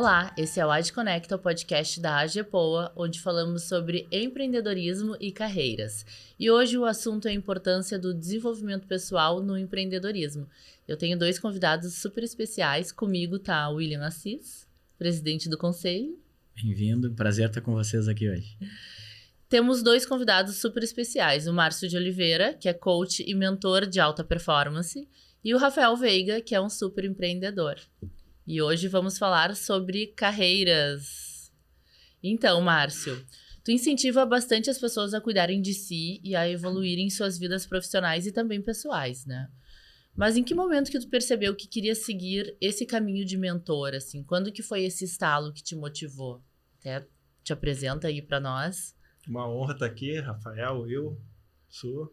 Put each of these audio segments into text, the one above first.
Olá, esse é o Ad Conecta, o podcast da AGEPOA, onde falamos sobre empreendedorismo e carreiras. E hoje o assunto é a importância do desenvolvimento pessoal no empreendedorismo. Eu tenho dois convidados super especiais. Comigo tá o William Assis, presidente do conselho. Bem-vindo, prazer estar com vocês aqui hoje. Temos dois convidados super especiais, o Márcio de Oliveira, que é coach e mentor de alta performance, e o Rafael Veiga, que é um super empreendedor. E hoje vamos falar sobre carreiras. Então, Márcio, tu incentiva bastante as pessoas a cuidarem de si e a evoluírem em suas vidas profissionais e também pessoais, né? Mas em que momento que tu percebeu que queria seguir esse caminho de mentor, assim? Quando que foi esse estalo que te motivou? Até te apresenta aí para nós. Uma honra estar aqui, Rafael,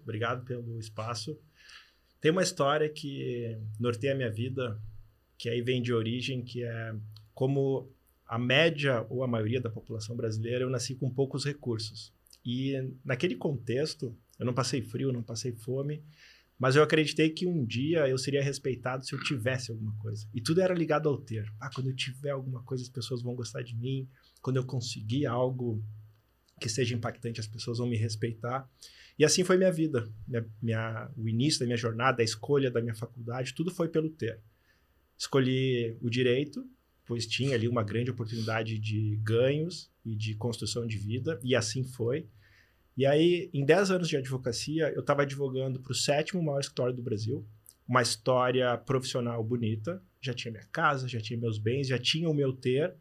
obrigado pelo espaço. Tem uma história que norteia a minha vida, que aí vem de origem, que é como a média ou a maioria da população brasileira, eu nasci com poucos recursos. E naquele contexto, eu não passei frio, não passei fome, mas eu acreditei que um dia eu seria respeitado se eu tivesse alguma coisa. E tudo era ligado ao ter. Quando eu tiver alguma coisa, as pessoas vão gostar de mim. Quando eu conseguir algo que seja impactante, as pessoas vão me respeitar. E assim foi minha vida. O início da minha jornada, a escolha da minha faculdade, tudo foi pelo ter. Escolhi o direito, pois tinha ali uma grande oportunidade de ganhos e de construção de vida, e assim foi. E aí, em 10 anos de advocacia, eu estava advogando para o 7º maior escritório do Brasil, uma história profissional bonita, já tinha minha casa, já tinha meus bens, já tinha o meu ter,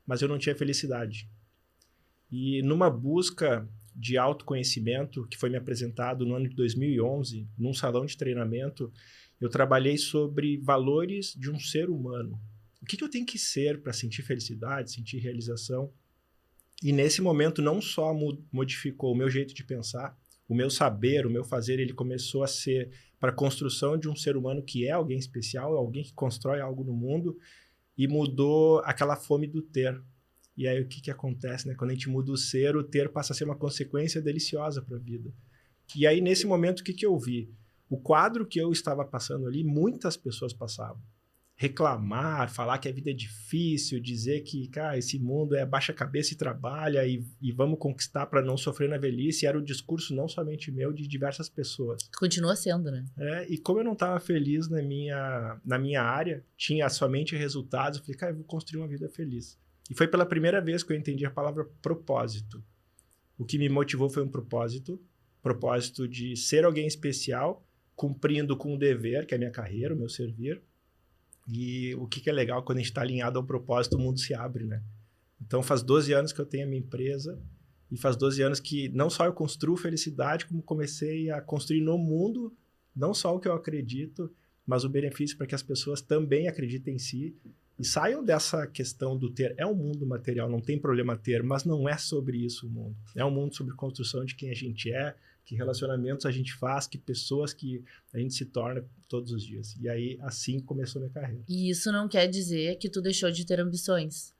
mas eu não tinha felicidade. E numa busca de autoconhecimento, que foi me apresentado no ano de 2011, num salão de treinamento, eu trabalhei sobre valores de um ser humano. O que eu tenho que ser para sentir felicidade, sentir realização? E nesse momento não só modificou o meu jeito de pensar, o meu saber, o meu fazer, ele começou a ser para a construção de um ser humano que é alguém especial, alguém que constrói algo no mundo, e mudou aquela fome do ter. E aí o que acontece, né? Quando a gente muda o ter passa a ser uma consequência deliciosa para a vida. E aí nesse momento o que eu vi? O quadro que eu estava passando ali, muitas pessoas passavam. Reclamar, falar que a vida é difícil, dizer que, cara, esse mundo é baixa a cabeça e trabalha e vamos conquistar para não sofrer na velhice. Era o discurso não somente meu, de diversas pessoas. Continua sendo, né? E como eu não estava feliz na minha área, tinha somente resultados, eu falei, cara, eu vou construir uma vida feliz. E foi pela primeira vez que eu entendi a palavra propósito. O que me motivou foi um propósito de ser alguém especial, cumprindo com o dever, que é a minha carreira, o meu servir. E o que é legal, quando a gente está alinhado ao propósito, o mundo se abre, né? Então, faz 12 anos que eu tenho a minha empresa e faz 12 anos que não só eu construo felicidade, como comecei a construir no mundo, não só o que eu acredito, mas o benefício para que as pessoas também acreditem em si e saiam dessa questão do ter. É um mundo material, não tem problema ter, mas não é sobre isso o mundo. É um mundo sobre construção de quem a gente é, que relacionamentos a gente faz, que pessoas que a gente se torna todos os dias. E aí, assim começou minha carreira. E isso não quer dizer que tu deixou de ter ambições.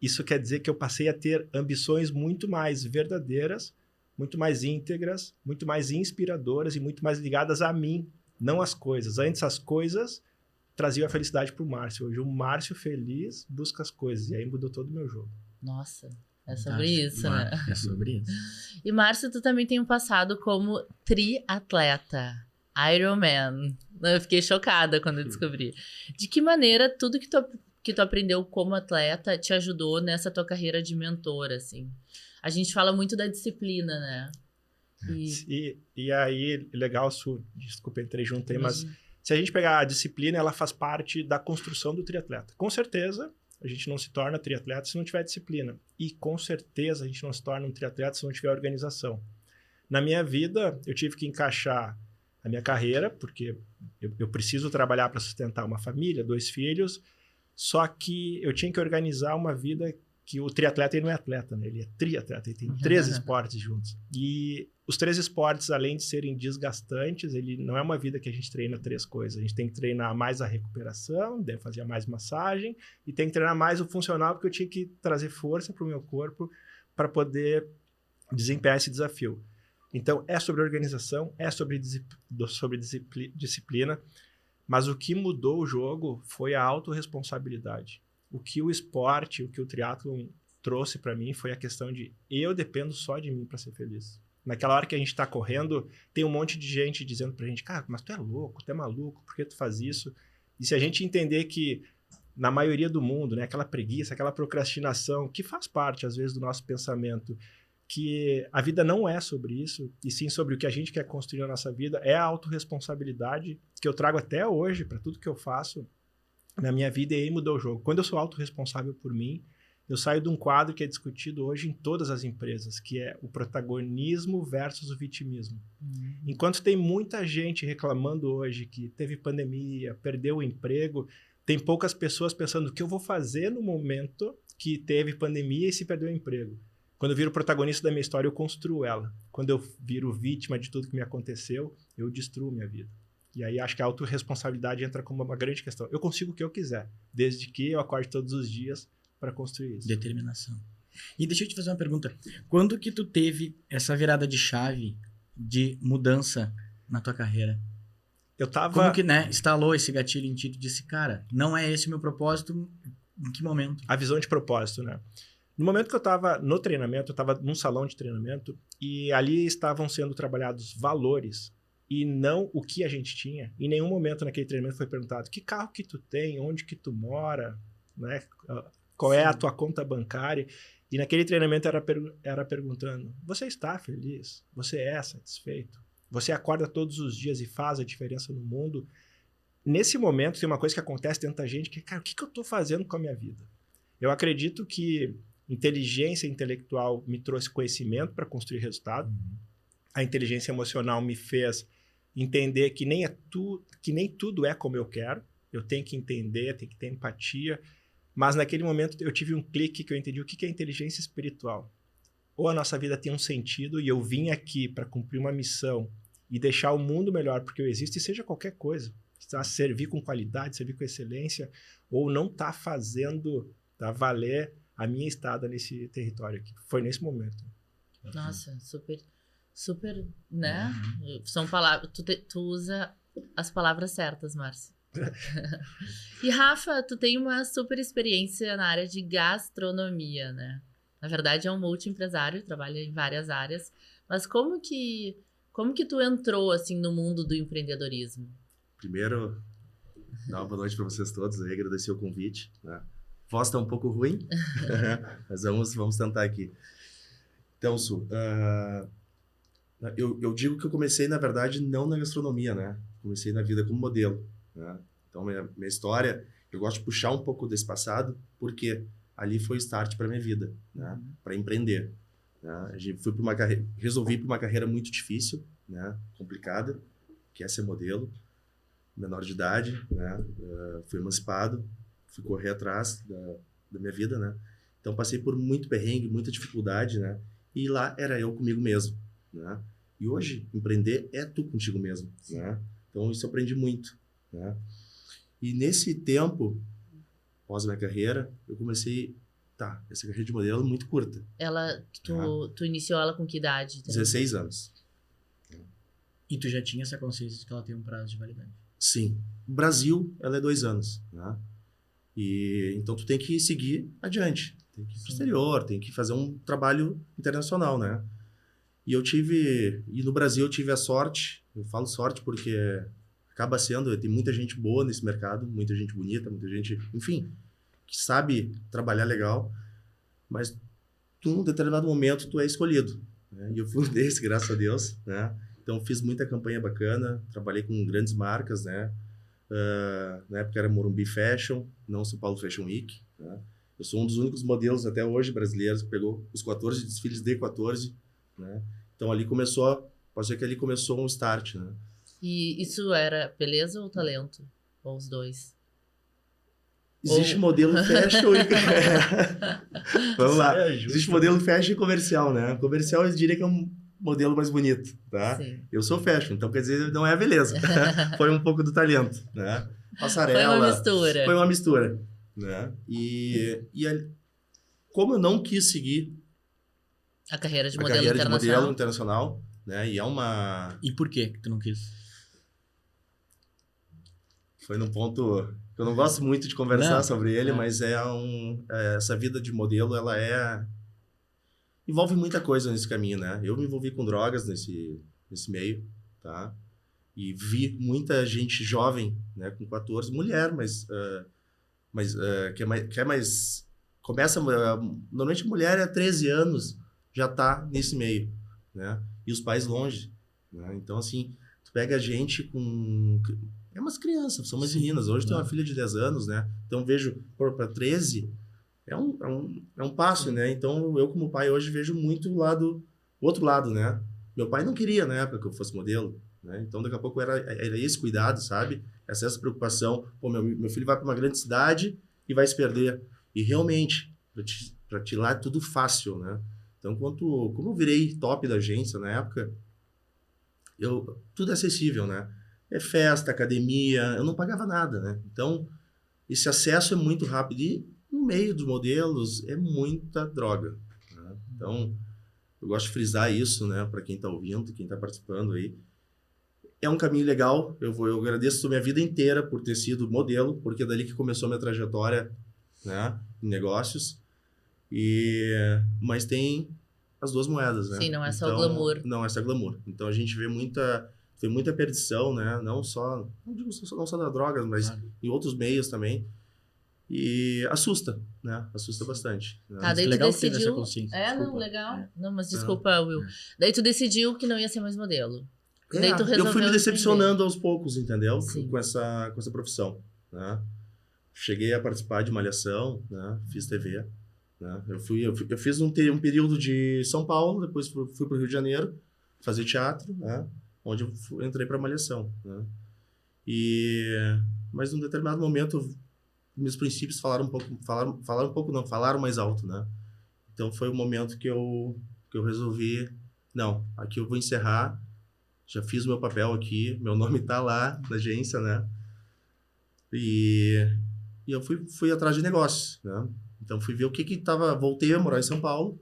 Isso quer dizer que eu passei a ter ambições muito mais verdadeiras, muito mais íntegras, muito mais inspiradoras e muito mais ligadas a mim, não às coisas. Antes, as coisas traziam a felicidade para o Márcio. Hoje, o Márcio feliz busca as coisas. E aí mudou todo o meu jogo. Nossa, é sobre isso, né? É sobre isso. E, Márcio, tu também tem um passado como triatleta, Ironman. Eu fiquei chocada quando eu descobri. De que maneira tudo que tu aprendeu como atleta te ajudou nessa tua carreira de mentor, assim? A gente fala muito da disciplina, né? E aí, legal, desculpa, entrei junto aí, mas se a gente pegar a disciplina, ela faz parte da construção do triatleta. Com certeza, a gente não se torna triatleta se não tiver disciplina. E com certeza a gente não se torna um triatleta se não tiver organização. Na minha vida, eu tive que encaixar a minha carreira, porque eu preciso trabalhar para sustentar uma família, 2 filhos, só que eu tinha que organizar uma vida que o triatleta ele não é atleta, né? Ele é triatleta, ele tem 3 esportes juntos. E os 3 esportes, além de serem desgastantes, ele não é uma vida que a gente treina 3 coisas. A gente tem que treinar mais a recuperação, deve fazer mais massagem, e tem que treinar mais o funcional, porque eu tinha que trazer força para o meu corpo para poder desempenhar esse desafio. Então, é sobre organização, é sobre disciplina, mas o que mudou o jogo foi a autorresponsabilidade. o que o esporte, o que o triatlon trouxe para mim foi a questão de eu dependo só de mim para ser feliz. Naquela hora que a gente tá correndo, tem um monte de gente dizendo pra gente, cara, mas tu é louco, tu é maluco, por que tu faz isso? E se a gente entender que, na maioria do mundo, né, aquela preguiça, aquela procrastinação, que faz parte, às vezes, do nosso pensamento, que a vida não é sobre isso, e sim sobre o que a gente quer construir na nossa vida, é a autorresponsabilidade que eu trago até hoje para tudo que eu faço na minha vida, e aí mudou o jogo. Quando eu sou autorresponsável por mim, eu saio de um quadro que é discutido hoje em todas as empresas, que é o protagonismo versus o vitimismo. Enquanto tem muita gente reclamando hoje que teve pandemia, perdeu o emprego, tem poucas pessoas pensando o que eu vou fazer no momento que teve pandemia e se perdeu o emprego. Quando eu viro protagonista da minha história, eu construo ela. Quando eu viro vítima de tudo que me aconteceu, eu destruo minha vida. E aí acho que a autorresponsabilidade entra como uma grande questão. Eu consigo o que eu quiser, desde que eu acorde todos os dias para construir isso. Determinação. E deixa eu te fazer uma pergunta. Quando que tu teve essa virada de chave de mudança na tua carreira? Eu tava... Como que, né, instalou esse gatilho em ti? Tu disse, cara, não é esse o meu propósito. Em que momento? A visão de propósito, né? No momento que eu estava no treinamento, eu estava num salão de treinamento e ali estavam sendo trabalhados valores e não o que a gente tinha. Em nenhum momento naquele treinamento foi perguntado que carro que tu tem, onde que tu mora, né? Qual é a tua conta bancária. E naquele treinamento era perguntando, você está feliz? Você é satisfeito? Você acorda todos os dias e faz a diferença no mundo? Nesse momento tem uma coisa que acontece dentro da gente que é, cara, o que eu estou fazendo com a minha vida? Eu acredito que inteligência intelectual me trouxe conhecimento para construir resultado. A inteligência emocional me fez entender que nem tudo é como eu quero. Eu tenho que entender, tenho que ter empatia. Mas naquele momento eu tive um clique que eu entendi o que é inteligência espiritual. Ou a nossa vida tem um sentido e eu vim aqui para cumprir uma missão e deixar o mundo melhor porque eu existo, e seja qualquer coisa. Tá? Servir com qualidade, servir com excelência, ou não tá fazendo valer a minha estada nesse território aqui. Foi nesse momento. Nossa, super, né? São palavras... Tu usa as palavras certas, Márcio. E Rafa, tu tem uma super experiência na área de gastronomia, né? Na verdade é um multiempresário, trabalha em várias áreas, mas como que tu entrou assim no mundo do empreendedorismo? Primeiro, dar uma boa noite para vocês todos, aí, agradecer o convite, né? A voz tá um pouco ruim, mas vamos tentar aqui. Então, Su, eu digo que eu comecei, na verdade, não na gastronomia, né? Comecei na vida como modelo. Né? Então, minha história, eu gosto de puxar um pouco desse passado, porque ali foi o start para minha vida, né? Para empreender. Né? Resolvi para uma carreira muito difícil, né? Complicada, que é ser modelo, menor de idade, né? Fui emancipado, fui correr atrás da minha vida, né? Então, passei por muito perrengue, muita dificuldade, né? E lá era eu comigo mesmo, né? E hoje, empreender é tu contigo mesmo, né? Então, isso eu aprendi muito. Né? E nesse tempo, após a minha carreira, eu comecei, essa carreira de modelo é muito curta. Tu iniciou ela com que idade? Também? 16 anos. E tu já tinha essa consciência de que ela tem um prazo de validade? Sim. No Brasil, ela é 2 anos. Né? E então tu tem que seguir adiante. Tem que ir pro exterior, tem que fazer um trabalho internacional, né? E no Brasil eu tive a sorte, eu falo sorte porque acaba sendo, tem muita gente boa nesse mercado, muita gente bonita, muita gente, enfim, que sabe trabalhar legal, mas num determinado momento tu é escolhido, né? E eu fui um desses, graças a Deus, né? Então fiz muita campanha bacana, trabalhei com grandes marcas, né? Na época era Morumbi Fashion, não São Paulo Fashion Week, né? Eu sou um dos únicos modelos até hoje brasileiros que pegou os 14 desfiles D14, né? Então ali começou, pode ser que ali começou um start, né? E isso era beleza ou talento? Ou os dois? Existe modelo fashion e... Vamos lá. Existe modelo fashion e comercial, né? Comercial eu diria que é um modelo mais bonito, tá? Sim. Eu sou fashion, então quer dizer, não é a beleza. Foi um pouco do talento, né? Passarela. Foi uma mistura. Né? E como eu não quis seguir a carreira de modelo internacional, né? E é uma... E por que tu não quis? Foi num ponto que eu não gosto muito de conversar Não, sobre ele, é. mas essa vida de modelo, envolve muita coisa nesse caminho, né? Eu me envolvi com drogas nesse meio, tá? E vi muita gente jovem, né, com 14, mulher, mas que é mais começa, normalmente mulher é 13 anos, já tá nesse meio, né? E os pais longe, né? Então, assim, tu pega a gente é umas crianças, são umas meninas. Hoje tem uma filha de 10 anos, né? Então, vejo, para 13, é um passo, né? Então, eu como pai hoje vejo muito o outro lado, né? Meu pai não queria, na época, que eu fosse modelo, né? Então, daqui a pouco era esse cuidado, sabe? Essa preocupação. Pô, meu filho vai para uma grande cidade e vai se perder. E realmente, para te lá é tudo fácil, né? Então, como eu virei top da agência na época, tudo é acessível, né? É festa, academia, eu não pagava nada, né? Então, esse acesso é muito rápido. E no meio dos modelos é muita droga, né? Então, eu gosto de frisar isso, né? Para quem está ouvindo, quem está participando aí. É um caminho legal. Eu agradeço a minha vida inteira por ter sido modelo, porque é dali que começou a minha trajetória, né, em negócios. Mas tem as duas moedas, né? Sim, não é só o Então, glamour. Não é só glamour. Então a gente vê tem muita perdição, né? Não digo não só da droga, mas em outros meios também. E assusta, né? Assusta bastante. Né? Tá, daí tu legal ter essa decidiu... consciência. É, não, Desculpa. legal. Não, mas desculpa, Will. Daí tu decidiu que não ia ser mais modelo. É, Daí tu eu fui resolveu me decepcionando aos poucos, entendeu? Sim. Com essa profissão, né? Cheguei a participar de Malhação, né? Fiz TV, né? Eu fiz um período de São Paulo, depois fui para o Rio de Janeiro fazer teatro, né? Onde eu entrei para Malhação, né? Mas num determinado momento meus princípios falaram mais alto, né? Então foi o momento que eu resolvi, não, aqui eu vou encerrar. Já fiz o meu papel aqui, meu nome tá lá na agência, né? E eu fui atrás de negócios, né? Então fui ver o que tava... Voltei a morar em São Paulo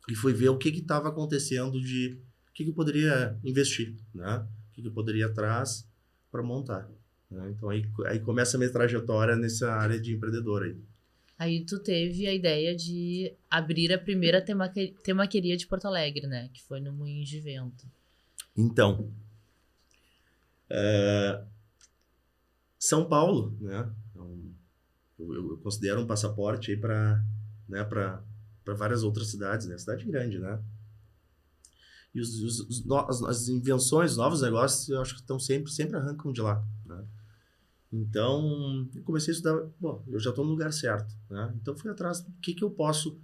e fui ver o que tava acontecendo o que eu poderia investir, né? O que eu poderia ir atrás para montar, né? Então aí começa a minha trajetória nessa área de empreendedor aí. Aí tu teve a ideia de abrir a primeira temaqueria de Porto Alegre, né? Que foi no Moinhos de Vento. Então, São Paulo, né? Eu considero um passaporte aí para, né, para várias outras cidades, né? Cidade grande, né? E as invenções, os novos negócios, eu acho que estão sempre arrancam de lá, né? Então, eu comecei a estudar, bom, eu já estou no lugar certo, né? Então, fui atrás do que eu posso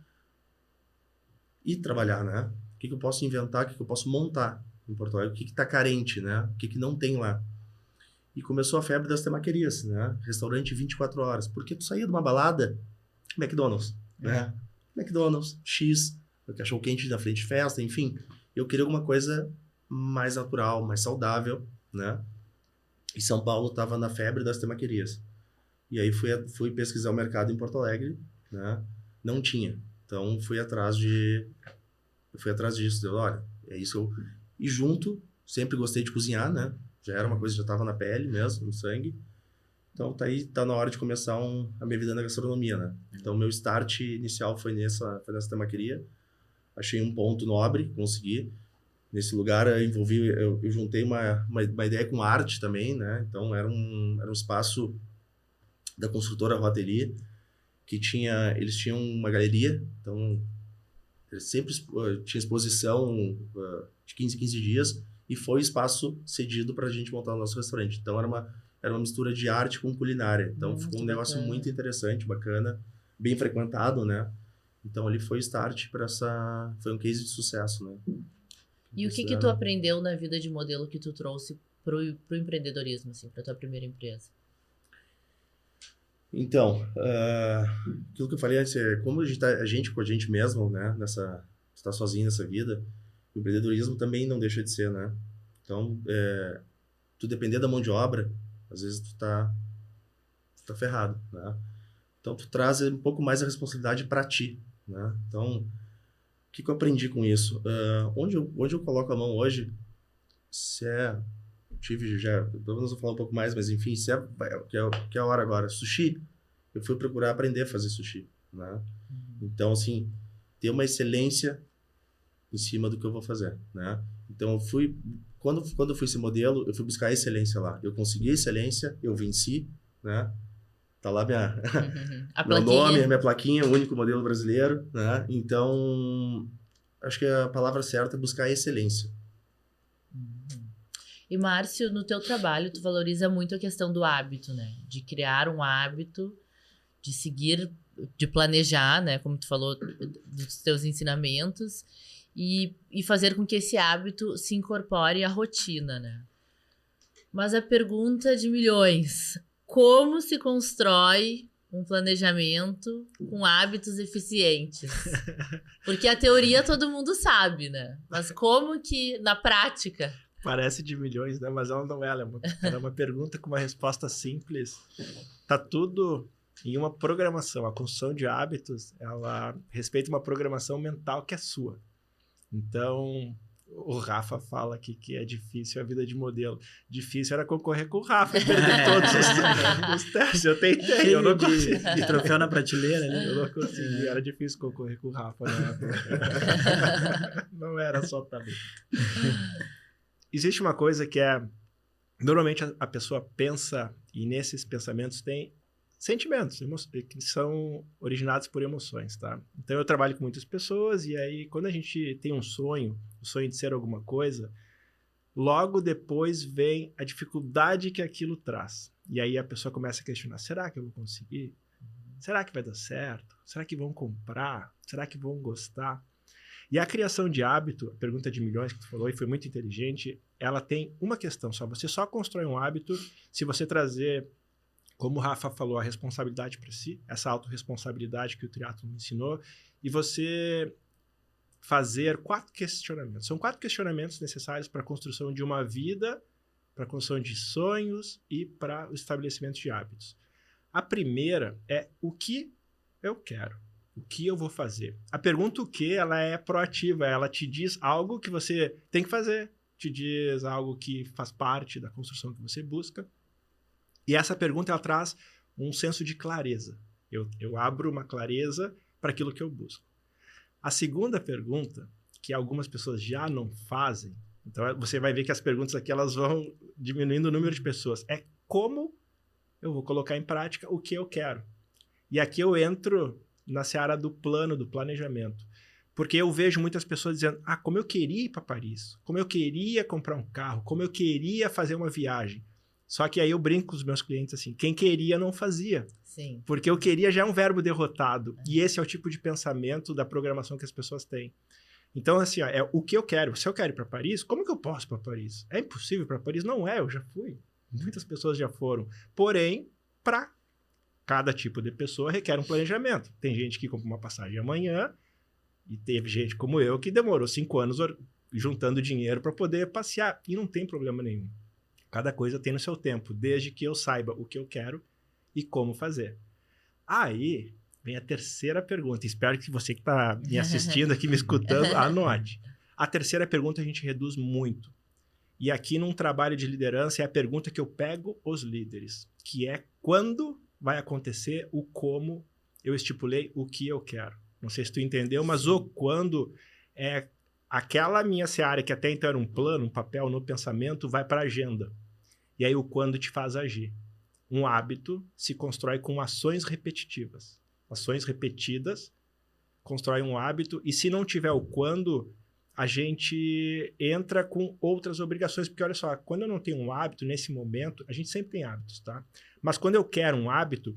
ir trabalhar, né? O que eu posso inventar, o que eu posso montar em Porto Alegre, o que está carente, né? O que não tem lá. E começou a febre das temaquerias, né? Restaurante 24 horas. Porque tu saía de uma balada, McDonald's, né? McDonald's, X, cachorro-quente na frente de festa, enfim. Eu queria alguma coisa mais natural, mais saudável, né? E São Paulo estava na febre das temaquerias. E aí fui pesquisar o mercado em Porto Alegre, né? Não tinha. Então, fui atrás disso. Olha, é isso. E junto, sempre gostei de cozinhar, né? Já era uma coisa que já estava na pele mesmo, no sangue. Então, tá na hora de começar a minha vida na gastronomia, né? Então, meu start inicial foi nessa temaqueria. Achei um ponto nobre, consegui. Nesse lugar, eu juntei uma ideia com arte também, né? Então, era um espaço da construtora Rotelier, que eles tinham uma galeria. Então, eles sempre tinha exposição de 15 em 15 dias, e foi espaço cedido para a gente montar o nosso restaurante. Então, era uma mistura de arte com culinária. Então, ficou um negócio muito interessante, bacana, bem frequentado, né? Então, ali foi o start foi um case de sucesso, né? E o que tu aprendeu na vida de modelo que tu trouxe pro empreendedorismo, assim, pra tua primeira empresa? Então, aquilo que eu falei antes, como a gente com a gente mesmo, né? Tá sozinho nessa vida, o empreendedorismo também não deixa de ser, né? Então, tu depender da mão de obra, às vezes tu tá ferrado, né? Então, tu traz um pouco mais a responsabilidade para ti, né? Então, o que eu aprendi com isso? Onde eu coloco a mão hoje, se é tive já, depois nós vamos falar um pouco mais, mas enfim, se que é a hora agora, sushi, eu fui procurar aprender a fazer sushi, né? Então, assim, ter uma excelência em cima do que eu vou fazer, né? Então, eu fui, quando eu fui esse modelo, eu fui buscar a excelência lá. Eu consegui a excelência, eu venci, né? Tá lá meu nome, minha plaquinha, o único modelo brasileiro, né? Então, acho que a palavra certa é buscar a excelência. E, Márcio, no teu trabalho, tu valoriza muito a questão do hábito, né? De criar um hábito, de seguir, de planejar, né? Como tu falou, dos teus ensinamentos e fazer com que esse hábito se incorpore à rotina, né? Mas a pergunta de milhões: como se constrói um planejamento com hábitos eficientes? Porque a teoria todo mundo sabe, né? Mas como que, na prática... Parece de milhões, né? Mas ela não é. Ela é uma pergunta com uma resposta simples. Tá tudo em uma programação. A construção de hábitos, ela respeita uma programação mental que é sua. Então, o Rafa fala aqui que é difícil a vida de modelo. Difícil era concorrer com o Rafa e perder todos os testes. Eu tentei, eu não consegui. De troféu na prateleira, né? Eu não consegui. Era difícil concorrer com o Rafa, né? Não era só também. Existe uma coisa que é... Normalmente a pessoa pensa, e nesses pensamentos tem sentimentos que são originados por emoções, tá? Então eu trabalho com muitas pessoas e aí quando a gente tem um sonho, o sonho de ser alguma coisa, logo depois vem a dificuldade que aquilo traz. E aí a pessoa começa a questionar, será que eu vou conseguir? Será que vai dar certo? Será que vão comprar? Será que vão gostar? E a criação de hábito, a pergunta de milhões que tu falou, e foi muito inteligente, ela tem uma questão só. Você só constrói um hábito se você trazer, como o Rafa falou, a responsabilidade para si, essa autorresponsabilidade que o triatlon me ensinou, e você fazer 4 questionamentos. São 4 questionamentos necessários para a construção de uma vida, para a construção de sonhos e para o estabelecimento de hábitos. A primeira é o que eu quero. O que eu vou fazer? A pergunta o que, ela é proativa, ela te diz algo que você tem que fazer, te diz algo que faz parte da construção que você busca. E essa pergunta, ela traz um senso de clareza. Eu abro uma clareza para aquilo que eu busco. A segunda pergunta, que algumas pessoas já não fazem, então você vai ver que as perguntas aqui, elas vão diminuindo o número de pessoas, é como eu vou colocar em prática o que eu quero. E aqui eu entro na seara do plano, do planejamento. Porque eu vejo muitas pessoas dizendo, como eu queria ir para Paris, como eu queria comprar um carro, como eu queria fazer uma viagem. Só que aí eu brinco com os meus clientes assim, quem queria não fazia. Sim. Porque eu queria já é um verbo derrotado. E esse é o tipo de pensamento da programação que as pessoas têm. Então, assim, é o que eu quero. Se eu quero ir para Paris, como que eu posso ir para Paris? É impossível para Paris? Não é, eu já fui. Muitas pessoas já foram. Porém, para cada tipo de pessoa requer um planejamento. Tem gente que compra uma passagem amanhã e teve gente como eu que demorou 5 anos juntando dinheiro para poder passear. E não tem problema nenhum. Cada coisa tem no seu tempo, desde que eu saiba o que eu quero e como fazer. Aí vem a terceira pergunta. Espero que você que está me assistindo aqui, me escutando, anote. A terceira pergunta a gente reduz muito. E aqui num trabalho de liderança é a pergunta que eu pego os líderes, que é quando vai acontecer o como eu estipulei o que eu quero. Não sei se tu entendeu, mas o quando é aquela minha seara que até então era um plano, um papel no pensamento, vai para a agenda. E aí o quando te faz agir. Um hábito se constrói com ações repetitivas. Ações repetidas constroem um hábito e se não tiver o quando, a gente entra com outras obrigações. Porque olha só, quando eu não tenho um hábito, nesse momento, a gente sempre tem hábitos, tá? Mas quando eu quero um hábito,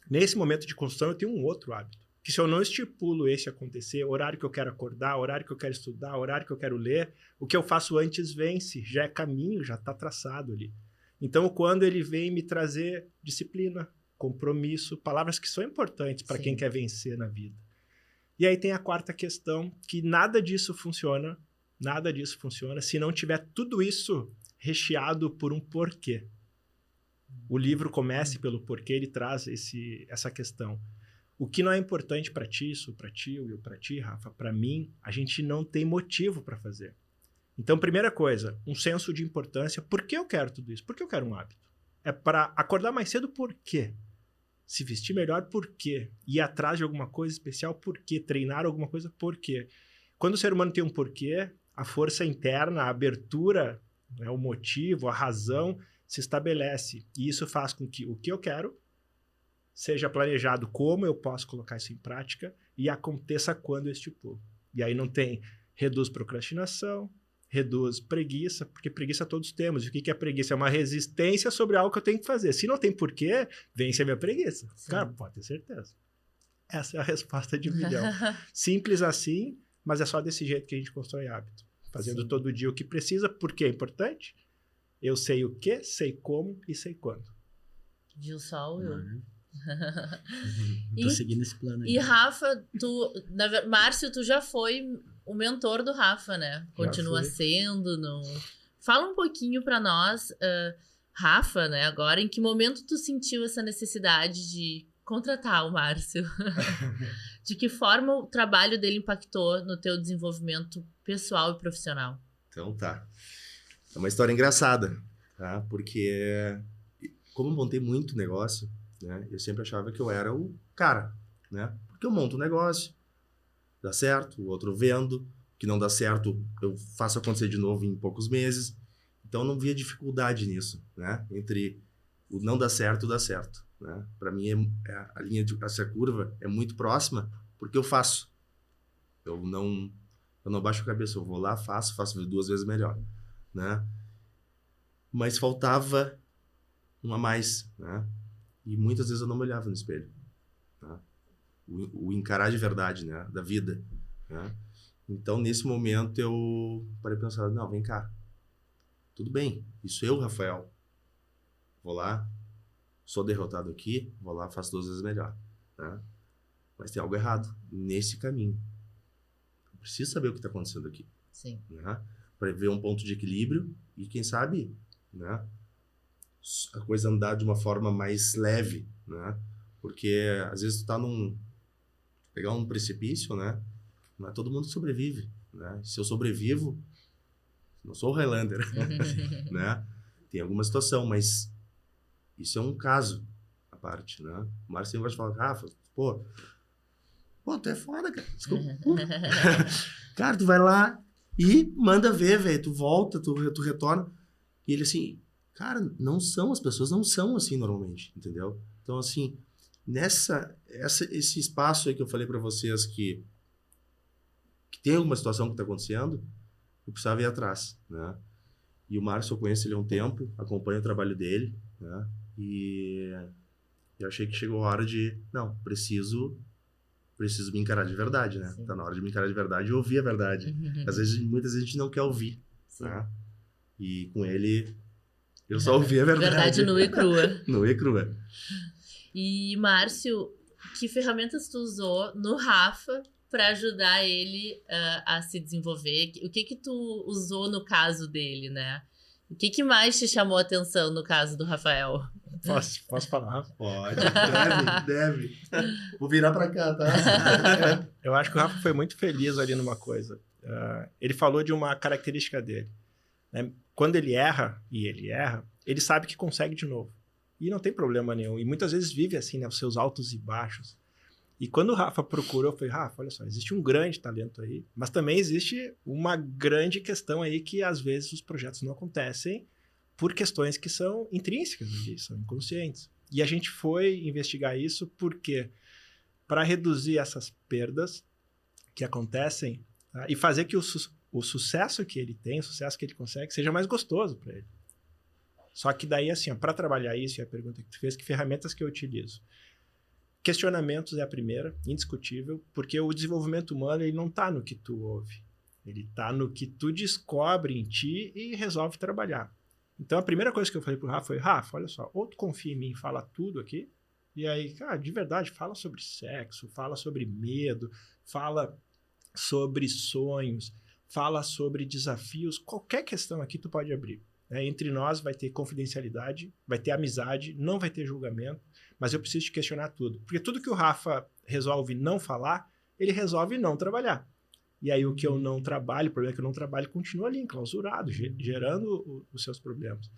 nesse momento de construção, eu tenho um outro hábito. Que se eu não estipulo esse acontecer, horário que eu quero acordar, horário que eu quero estudar, horário que eu quero ler, o que eu faço antes vence, já é caminho, já está traçado ali. Então, quando ele vem me trazer disciplina, compromisso, palavras que são importantes para quem quer vencer na vida. E aí tem a quarta questão, que nada disso funciona se não tiver tudo isso recheado por um porquê. O livro Comece pelo Porquê, ele traz essa questão. O que não é importante para ti, isso para ti, Will, para ti, Rafa, para mim, a gente não tem motivo para fazer. Então, primeira coisa, um senso de importância. Por que eu quero tudo isso? Por que eu quero um hábito? É para acordar mais cedo, por quê? Se vestir melhor, por quê? Ir atrás de alguma coisa especial, por quê? Treinar alguma coisa, por quê? Quando o ser humano tem um porquê, a força interna, a abertura, né, o motivo, a razão se estabelece. E isso faz com que o que eu quero seja planejado, como eu posso colocar isso em prática e aconteça quando eu estipulo. E aí não tem, reduz procrastinação, reduz preguiça, porque preguiça todos temos. E o que é preguiça? É uma resistência sobre algo que eu tenho que fazer. Se não tem porquê, vence a minha preguiça. Sim. Cara, pode ter certeza. Essa é a resposta de 1 milhão. Simples assim, mas é só desse jeito que a gente constrói hábito. Fazendo Sim. todo dia o que precisa, porque é importante. Eu sei o que, sei como e sei quando. Viu só, Will? Tô seguindo esse plano aí. E Rafa, Márcio, tu já foi o mentor do Rafa, né? Continua sendo. Fala um pouquinho pra nós, Rafa, né? Agora, em que momento tu sentiu essa necessidade de contratar o Márcio? De que forma o trabalho dele impactou no teu desenvolvimento pessoal e profissional? Então tá. É uma história engraçada, tá? Porque como eu montei muito negócio, né? Eu sempre achava que eu era o cara, né? Porque eu monto um negócio, dá certo, o outro eu vendo, que não dá certo, eu faço acontecer de novo em poucos meses. Então eu não via dificuldade nisso, né? Entre o não dar certo e o dar certo, né? Para mim a linha essa curva é muito próxima, porque eu faço. Eu não baixo a cabeça, eu vou lá, faço 2 vezes melhor, né? Mas faltava um a mais, né? E muitas vezes eu não me olhava no espelho, tá? O encarar de verdade, né? Da vida, né? Então, nesse momento, eu parei pensar, não, vem cá. Tudo bem, isso eu, Rafael. Vou lá, sou derrotado aqui, vou lá, faço 2 vezes melhor, né? Mas tem algo errado nesse caminho. Eu preciso saber o que está acontecendo aqui. Sim. Né? Para ver um ponto de equilíbrio e, quem sabe, né? A coisa andar de uma forma mais leve, né? Porque às vezes tu tá pegar um precipício, né? Não é todo mundo que sobrevive, né? Se eu sobrevivo, não sou o Highlander, né? Tem alguma situação, mas isso é um caso à parte, né? O Márcio sempre vai te falar, Rafa, pô, tu é foda, cara. Desculpa. Cara, tu vai lá e manda ver, velho. Tu volta, tu retorna. E ele assim, cara, as pessoas não são assim normalmente, entendeu? Então, assim, esse espaço aí que eu falei pra vocês que tem alguma situação que tá acontecendo, eu precisava ir atrás, né? E o Márcio, eu conheço ele há um tempo, acompanho o trabalho dele, né? E eu achei que chegou a hora de, não, preciso me encarar de verdade, né? Sim. Tá na hora de me encarar de verdade e ouvir a verdade. Às vezes, muitas vezes a gente não quer ouvir, né? E com ele, eu só ouvi a verdade. Verdade nua e crua. Nua e crua. E, Márcio, que ferramentas tu usou no Rafa para ajudar ele a se desenvolver? O que tu usou no caso dele, né? O que mais te chamou a atenção no caso do Rafael? Posso falar? Pode, deve. Vou virar pra cá, tá? Eu acho que o Rafa foi muito feliz ali numa coisa. Ele falou de uma característica dele, né? Quando ele erra, ele sabe que consegue de novo. E não tem problema nenhum. E muitas vezes vive assim, né? Os seus altos e baixos. E quando o Rafa procurou, eu falei, Rafa, olha só, existe um grande talento aí, mas também existe uma grande questão aí que às vezes os projetos não acontecem por questões que são intrínsecas, são inconscientes. E a gente foi investigar isso porque para reduzir essas perdas que acontecem, tá? E fazer que o sucesso que ele tem, o sucesso que ele consegue, seja mais gostoso para ele. Só que daí, assim, para trabalhar isso, e a pergunta que tu fez, que ferramentas que eu utilizo? Questionamentos é a primeira, indiscutível, porque o desenvolvimento humano ele não está no que tu ouve, ele está no que tu descobre em ti e resolve trabalhar. Então, a primeira coisa que eu falei pro Rafa foi, Rafa, olha só, ou tu confia em mim e fala tudo aqui, e aí, cara, de verdade, fala sobre sexo, fala sobre medo, fala sobre sonhos, fala sobre desafios, qualquer questão aqui tu pode abrir. Entre nós vai ter confidencialidade, vai ter amizade, não vai ter julgamento, mas eu preciso te questionar tudo. Porque tudo que o Rafa resolve não falar, ele resolve não trabalhar. E aí o que eu não trabalho, o problema é que eu não trabalho, continua ali enclausurado, gerando os seus problemas.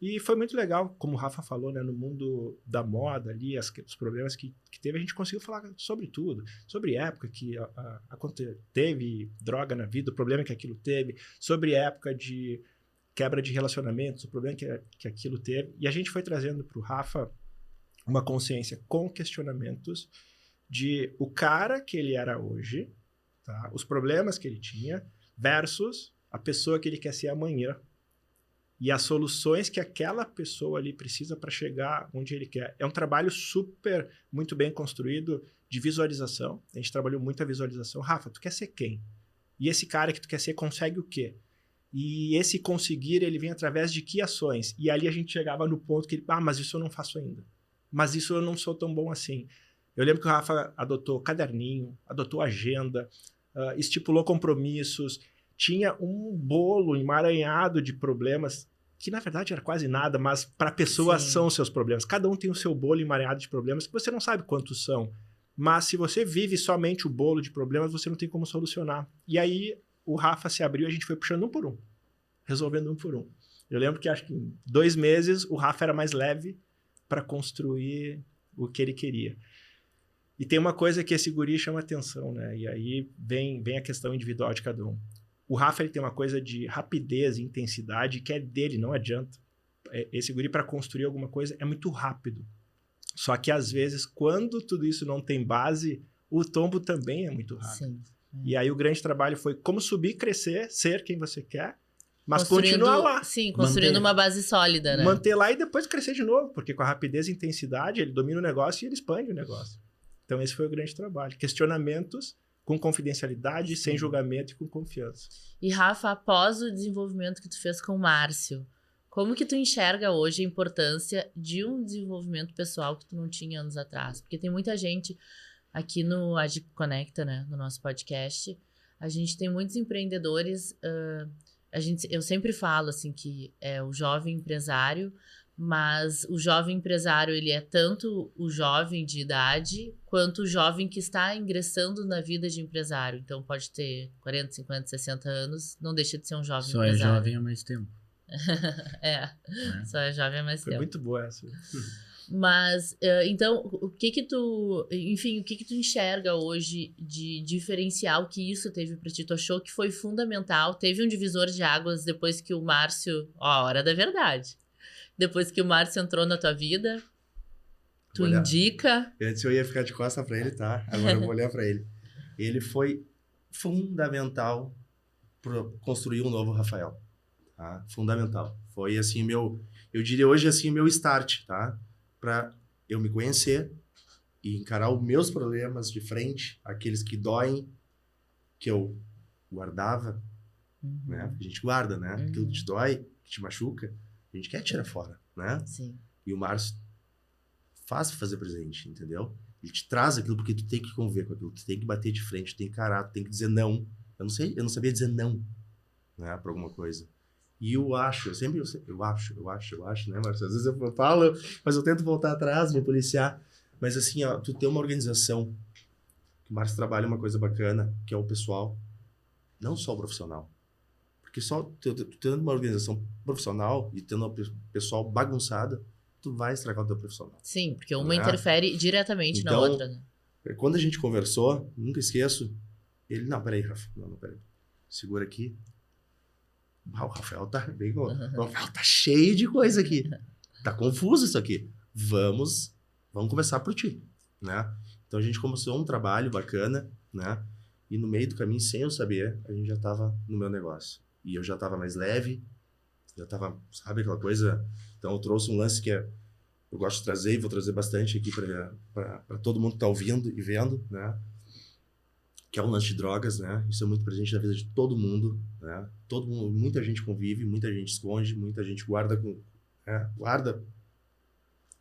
E foi muito legal, como o Rafa falou, né, no mundo da moda ali, os problemas que teve, a gente conseguiu falar sobre tudo. Sobre época que teve droga na vida, o problema que aquilo teve, sobre época de quebra de relacionamentos, o problema que aquilo teve. E a gente foi trazendo para o Rafa uma consciência com questionamentos de o cara que ele era hoje, tá? Os problemas que ele tinha, versus a pessoa que ele quer ser amanhã. E as soluções que aquela pessoa ali precisa para chegar onde ele quer. É um trabalho muito bem construído de visualização. A gente trabalhou muito a visualização. Rafa, tu quer ser quem? E esse cara que tu quer ser consegue o quê? E esse conseguir, ele vem através de que ações? E ali a gente chegava no ponto que ele, mas isso eu não faço ainda. Mas isso eu não sou tão bom assim. Eu lembro que o Rafa adotou caderninho, adotou agenda, estipulou compromissos, tinha um bolo emaranhado de problemas, que na verdade era quase nada, mas para a pessoa são os seus problemas. Cada um tem o seu bolo emaranhado de problemas que você não sabe quantos são. Mas se você vive somente o bolo de problemas, você não tem como solucionar. E aí o Rafa se abriu e a gente foi puxando um por um, resolvendo um por um. Eu lembro que acho que em 2 meses o Rafa era mais leve para construir o que ele queria. E tem uma coisa que esse guri chama atenção, né? E aí vem a questão individual de cada um. O Rafa ele tem uma coisa de rapidez e intensidade que é dele, não adianta. Esse guri, para construir alguma coisa, é muito rápido. Só que, às vezes, quando tudo isso não tem base, o tombo também é muito rápido. Sim. E aí o grande trabalho foi como subir, crescer, ser quem você quer, mas continuar lá. Sim, construindo uma base sólida, né? Manter lá e depois crescer de novo, porque com a rapidez e intensidade, ele domina o negócio e ele expande o negócio. Então, esse foi o grande trabalho. Questionamentos com confidencialidade, sem julgamento e com confiança. E, Rafa, após o desenvolvimento que tu fez com o Márcio, como que tu enxerga hoje a importância de um desenvolvimento pessoal que tu não tinha anos atrás? Porque tem muita gente aqui no Agi Conecta, né, no nosso podcast, a gente tem muitos empreendedores, eu sempre falo, assim, que é o jovem empresário, mas o jovem empresário, ele é tanto o jovem de idade, quanto o jovem que está ingressando na vida de empresário. Então, pode ter 40, 50, 60 anos, não deixa de ser um jovem Só empresário. é jovem há mais tempo. Só é jovem há mais Foi tempo. muito boa essa. Mas, então, o que tu enxerga hoje de diferencial que isso teve pra ti? Tu achou que foi fundamental? Teve um divisor de águas depois que o Márcio... Ó, hora da verdade. Depois que o Márcio entrou na tua vida, tu indica... Antes eu ia ficar de costa pra ele, tá? Agora eu vou olhar pra ele. Ele foi fundamental para construir um novo Rafael. Tá? Fundamental. Foi assim eu diria hoje assim meu start, tá? Para eu me conhecer e encarar os meus problemas de frente, aqueles que doem, que eu guardava, né? A gente guarda, né? Aquilo que te dói, que te machuca, a gente quer tirar fora, né? Sim. E o Márcio faz fazer presente, entendeu? Ele te traz aquilo porque tu tem que conviver com aquilo, tu tem que bater de frente, tu tem que encarar, tu tem que dizer não. Eu não sabia dizer não, né? Pra alguma coisa. E eu acho, né, Márcio? Às vezes eu falo, mas eu tento voltar atrás, me policiar. Mas assim, ó, tu tem uma organização, que o Márcio trabalha uma coisa bacana, que é o pessoal, não só o profissional. Porque só tu tendo uma organização profissional e tendo uma pessoal bagunçada, tu vai estragar o teu profissional. Sim, porque uma interfere diretamente na outra, né? Quando a gente conversou, nunca esqueço, ele, não, peraí, Rafa, peraí, segura aqui. O Rafael tá bem... O Rafael tá cheio de coisa aqui. Tá confuso isso aqui. Vamos conversar por ti, né? Então a gente começou um trabalho bacana, né? E no meio do caminho, sem eu saber, a gente já tava no meu negócio. E eu já tava mais leve, já tava, sabe aquela coisa? Então eu trouxe um lance que eu gosto de trazer e vou trazer bastante aqui para todo mundo que tá ouvindo e vendo, né? Que é um lance de drogas, né? Isso é muito presente na vida de todo mundo, né? Todo mundo, muita gente convive, muita gente esconde, muita gente guarda guarda.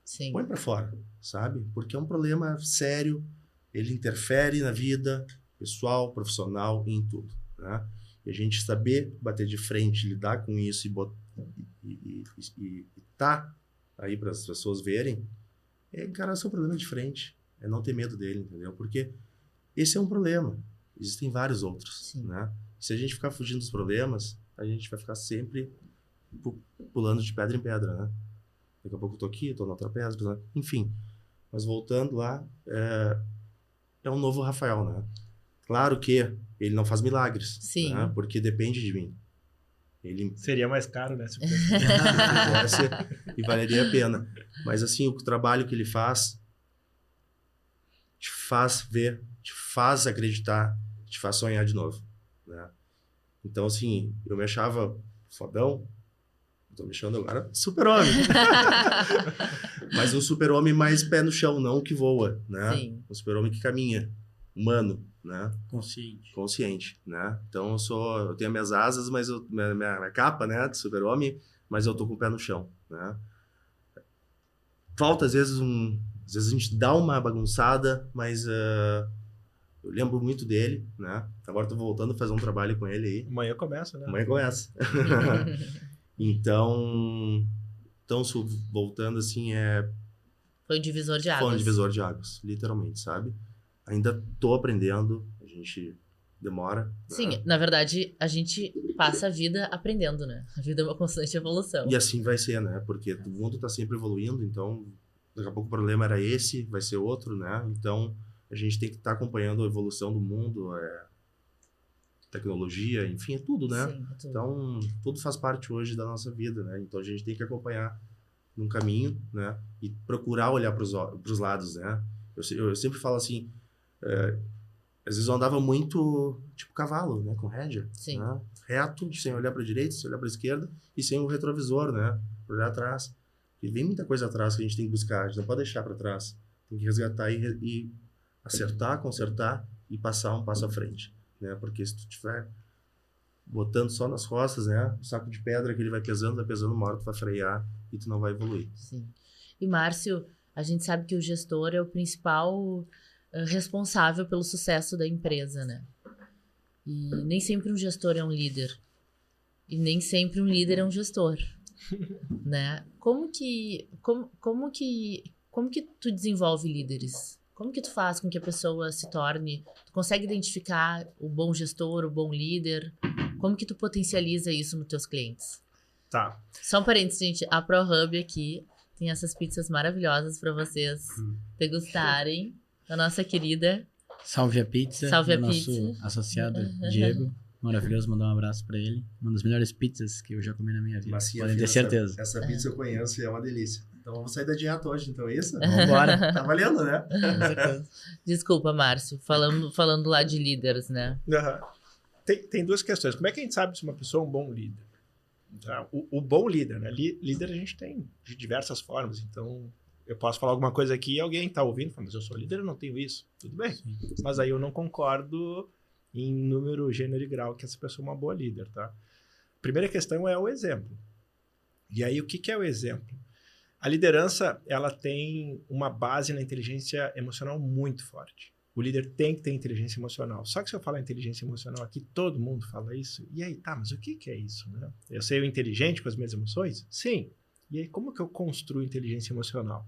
Sim. Põe pra fora, sabe? Porque é um problema sério, ele interfere na vida pessoal, profissional, em tudo, né? E a gente saber bater de frente, lidar com isso e tá aí para as pessoas verem, é encarar seu problema de frente, é não ter medo dele, entendeu? Porque esse é um problema. existem vários outros, Sim. né? Se a gente ficar fugindo dos problemas, a gente vai ficar sempre pulando de pedra em pedra, né? Daqui a pouco eu tô aqui, tô na outra pedra, né? Enfim. Mas voltando lá, é um novo Rafael, né? Claro que ele não faz milagres, Sim. né? Porque depende de mim. Ele Seria mais caro, né? fizesse e valeria a pena. Mas assim, o trabalho que ele faz te faz ver, te faz acreditar, te faz sonhar de novo, né? Então, assim, eu me achava fodão, tô me achando agora super-homem. Mas um super-homem mais pé no chão, não que voa, né? Sim. Um super-homem que caminha, humano, né? Consciente. Né? Então eu tenho minhas asas, mas minha capa, né, de super-homem, mas eu tô com o pé no chão, né? Falta às vezes a gente dá uma bagunçada, mas eu lembro muito dele, né? Agora tô voltando a fazer um trabalho com ele aí. Amanhã começa, né? Amanhã começa. Então, voltando assim, Foi um divisor de foi águas. um divisor de águas, literalmente, sabe? Ainda tô aprendendo, a gente demora. Sim, né? na verdade, a gente passa a vida aprendendo, né? A vida é uma constante evolução. E assim vai ser, né? Porque o mundo tá sempre evoluindo, então daqui a pouco o problema era esse, vai ser outro, né? Então a gente tem que estar acompanhando a evolução do mundo, tecnologia, enfim, é tudo, né? Sim, é tudo. Então tudo faz parte hoje da nossa vida, né? Então a gente tem que acompanhar num caminho, né? E procurar olhar para os lados, né? Eu sempre falo assim, às vezes eu andava muito tipo cavalo, né? Com rédea, Sim. né? Reto, sem olhar para a direita, sem olhar para a esquerda e sem o retrovisor, né? Pra olhar atrás. E vem muita coisa atrás que a gente tem que buscar, a gente não pode deixar para trás. Tem que resgatar e acertar, consertar e passar um passo à frente, né? Porque se tu estiver botando só nas costas, né? O saco de pedra que ele vai pesando, uma hora tu vai frear e tu não vai evoluir. Sim. E Márcio, a gente sabe que o gestor é o principal responsável pelo sucesso da empresa, né? E nem sempre um gestor é um líder. E nem sempre um líder é um gestor, né? Como que tu desenvolve líderes? Como que tu faz com que a pessoa se torne... Tu consegue identificar o bom gestor, o bom líder? Como que tu potencializa isso nos teus clientes? Tá. Só um parênteses, gente. A ProHub aqui tem essas pizzas maravilhosas para vocês degustarem. A nossa querida... Salve a Pizza. Salve a nosso Pizza. associado, Diego. Maravilhoso, mandar um abraço pra ele. Uma das melhores pizzas que eu já comi na minha vida. Macia, Podem ter filha, certeza. Essa pizza eu conheço e é uma delícia. Então vamos sair da dieta hoje, então é isso? Vambora. Tá valendo, né? Com certeza. Desculpa, Márcio. Falando lá de líderes, né? Tem duas questões. Como é que a gente sabe se uma pessoa é um bom líder? Tá? O bom líder, né? Líder a gente tem de diversas formas. Então, eu posso falar alguma coisa aqui e alguém tá ouvindo e fala, mas eu sou líder, eu não tenho isso. Tudo bem. Sim. Mas aí eu não concordo em número, gênero e grau que essa pessoa é uma boa líder, tá? Primeira questão é o exemplo. E aí, o que é o exemplo? A liderança, ela tem uma base na inteligência emocional muito forte. O líder tem que ter inteligência emocional. Só que se eu falar inteligência emocional aqui, todo mundo fala isso. E aí, tá, mas o que é isso, né? Eu ser inteligente com as minhas emoções? Sim. E aí, como que eu construo inteligência emocional?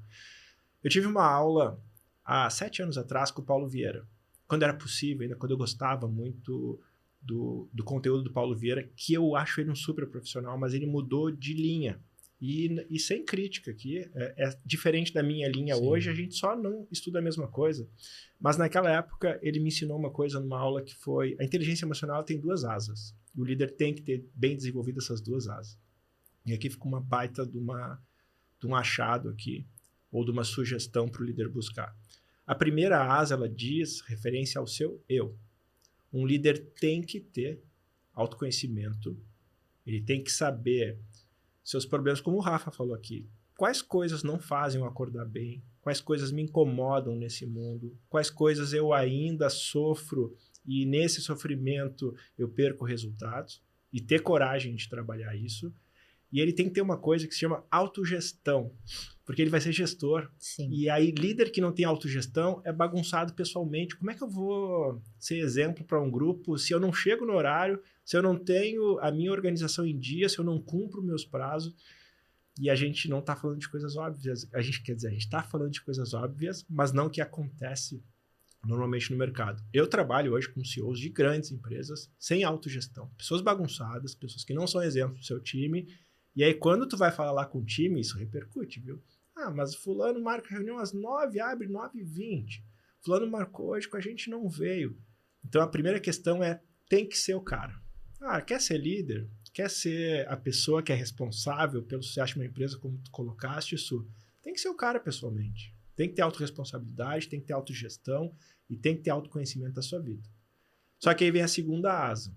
Eu tive uma aula há 7 anos atrás com o Paulo Vieira. Quando era possível, ainda quando eu gostava muito do conteúdo do Paulo Vieira, que eu acho ele um super profissional, mas ele mudou de linha. E sem crítica aqui, é diferente da minha linha. Sim. Hoje, a gente só não estuda a mesma coisa. Mas naquela época, ele me ensinou uma coisa numa aula que foi... A inteligência emocional tem 2 asas. E o líder tem que ter bem desenvolvidas essas 2 asas. E aqui fica uma baita de um achado aqui, ou de uma sugestão para o líder buscar. A primeira asa, ela diz referência ao seu eu. Um líder tem que ter autoconhecimento, ele tem que saber seus problemas, como o Rafa falou aqui. Quais coisas não fazem eu acordar bem? Quais coisas me incomodam nesse mundo? Quais coisas eu ainda sofro e nesse sofrimento eu perco resultados? E ter coragem de trabalhar isso. E ele tem que ter uma coisa que se chama autogestão, porque ele vai ser gestor. Sim. E aí, líder que não tem autogestão é bagunçado pessoalmente. Como é que eu vou ser exemplo para um grupo se eu não chego no horário, se eu não tenho a minha organização em dia, se eu não cumpro meus prazos? E a gente não está falando de coisas óbvias. A gente está falando de coisas óbvias, mas não que acontece normalmente no mercado. Eu trabalho hoje com CEOs de grandes empresas sem autogestão. Pessoas bagunçadas, pessoas que não são exemplos do seu time. E aí, quando tu vai falar lá com o time, isso repercute, viu? Ah, mas fulano marca reunião às 9h, abre 9h20. Fulano marcou hoje com a gente, não veio. Então, a primeira questão é, tem que ser o cara. Ah, quer ser líder? Quer ser a pessoa que é responsável pelo sucesso de uma empresa, como tu colocaste isso? Tem que ser o cara pessoalmente. Tem que ter autorresponsabilidade, tem que ter autogestão e tem que ter autoconhecimento da sua vida. Só que aí vem a segunda asa.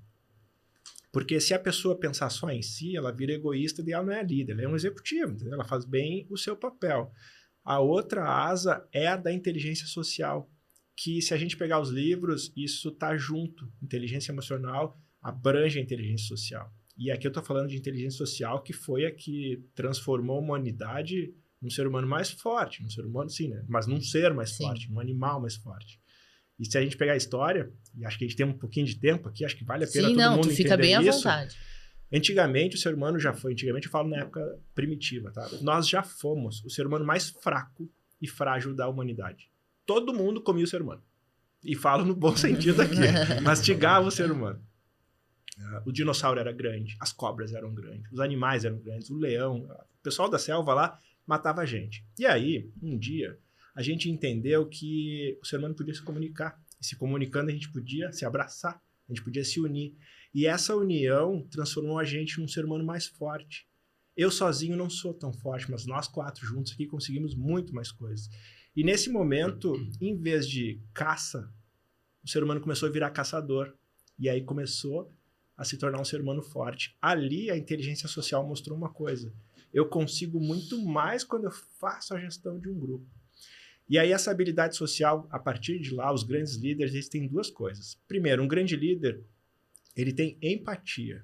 Porque se a pessoa pensar só em si, ela vira egoísta e ela não é líder, ela é um executivo, entendeu? Ela faz bem o seu papel. A outra asa é a da inteligência social, que se a gente pegar os livros, isso está junto. Inteligência emocional abrange a inteligência social. E aqui eu estou falando de inteligência social, que foi a que transformou a humanidade num ser humano mais forte, num ser humano sim, né? Mas num ser mais forte, num animal mais forte. E se a gente pegar a história, e acho que a gente tem um pouquinho de tempo aqui, acho que vale a pena todo mundo tu fica entender bem à isso. vontade. Antigamente, o ser humano já foi, antigamente eu falo na época primitiva, tá? Nós já fomos o ser humano mais fraco e frágil da humanidade. Todo mundo comia o ser humano. E falo no bom sentido aqui, mastigava o ser humano. O dinossauro era grande, as cobras eram grandes, os animais eram grandes, o leão, o pessoal da selva lá matava a gente. E aí, um dia, a gente entendeu que o ser humano podia se comunicar. E se comunicando, a gente podia se abraçar, a gente podia se unir. E essa união transformou a gente num ser humano mais forte. Eu sozinho não sou tão forte, mas nós 4 juntos aqui conseguimos muito mais coisas. E nesse momento, em vez de caça, o ser humano começou a virar caçador. E aí começou a se tornar um ser humano forte. Ali, a inteligência social mostrou uma coisa. Eu consigo muito mais quando eu faço a gestão de um grupo. E aí, essa habilidade social, a partir de lá, os grandes líderes, eles têm 2 coisas. Primeiro, um grande líder, ele tem empatia.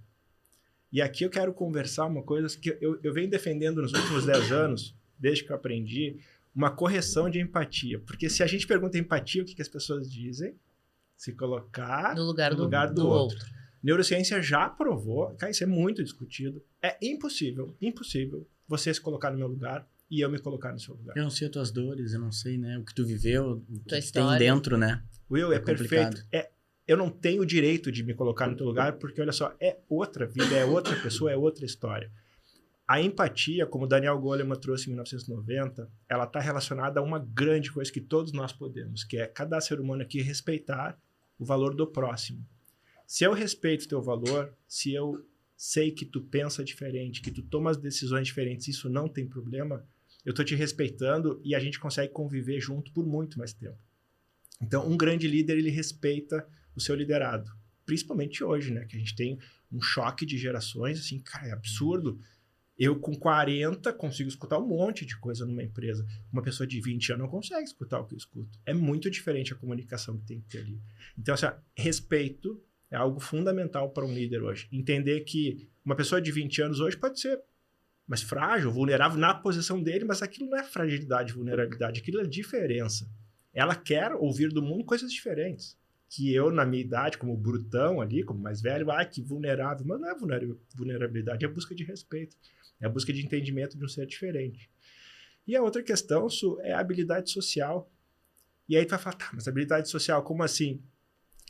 E aqui eu quero conversar uma coisa que eu venho defendendo nos últimos 10 anos, desde que eu aprendi, uma correção de empatia. Porque se a gente pergunta empatia, o que as pessoas dizem? Se colocar No lugar do outro. Neurociência já provou, cara, isso é muito discutido, é impossível você se colocar no meu lugar e eu me colocar no seu lugar. Eu não sei as tuas dores, eu não sei, né, o que tu viveu, o que tu história. tem dentro, né? Will, é perfeito. Eu não tenho o direito de me colocar no teu lugar porque, olha só, é outra vida, é outra pessoa, é outra história. A empatia, como Daniel Goleman trouxe em 1990, ela está relacionada a uma grande coisa que todos nós podemos, que é cada ser humano aqui respeitar o valor do próximo. Se eu respeito o teu valor, se eu sei que tu pensa diferente, que tu toma as decisões diferentes, isso não tem problema, eu estou te respeitando e a gente consegue conviver junto por muito mais tempo. Então, um grande líder, ele respeita o seu liderado. Principalmente hoje, né? Que a gente tem um choque de gerações, assim, cara, é absurdo. Eu, com 40, consigo escutar um monte de coisa numa empresa. Uma pessoa de 20 anos não consegue escutar o que eu escuto. É muito diferente a comunicação que tem que ter ali. Então, assim, respeito é algo fundamental para um líder hoje. Entender que uma pessoa de 20 anos hoje pode ser mais frágil, vulnerável na posição dele, mas aquilo não é fragilidade, vulnerabilidade, aquilo é diferença. Ela quer ouvir do mundo coisas diferentes. Que eu, na minha idade, como brutão ali, como mais velho, que vulnerável. Mas não é vulnerabilidade, é busca de respeito. É a busca de entendimento de um ser diferente. E a outra questão, Su, é a habilidade social. E aí tu vai falar, tá, mas habilidade social, como assim?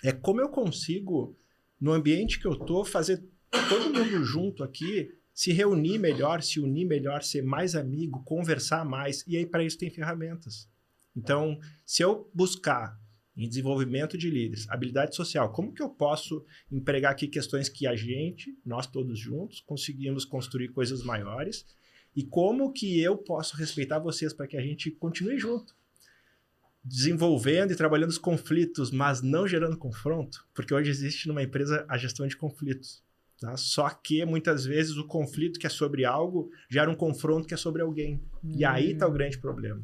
É como eu consigo, no ambiente que eu tô, fazer todo mundo junto aqui, se reunir melhor, se unir melhor, ser mais amigo, conversar mais. E aí, para isso, tem ferramentas. Então, se eu buscar em desenvolvimento de líderes, habilidade social, como que eu posso empregar aqui questões que a gente, nós todos juntos, conseguimos construir coisas maiores e como que eu posso respeitar vocês para que a gente continue junto, desenvolvendo e trabalhando os conflitos, mas não gerando confronto, porque hoje existe numa empresa a gestão de conflitos. Tá? Só que, muitas vezes, o conflito que é sobre algo gera um confronto que é sobre alguém. E aí está o grande problema.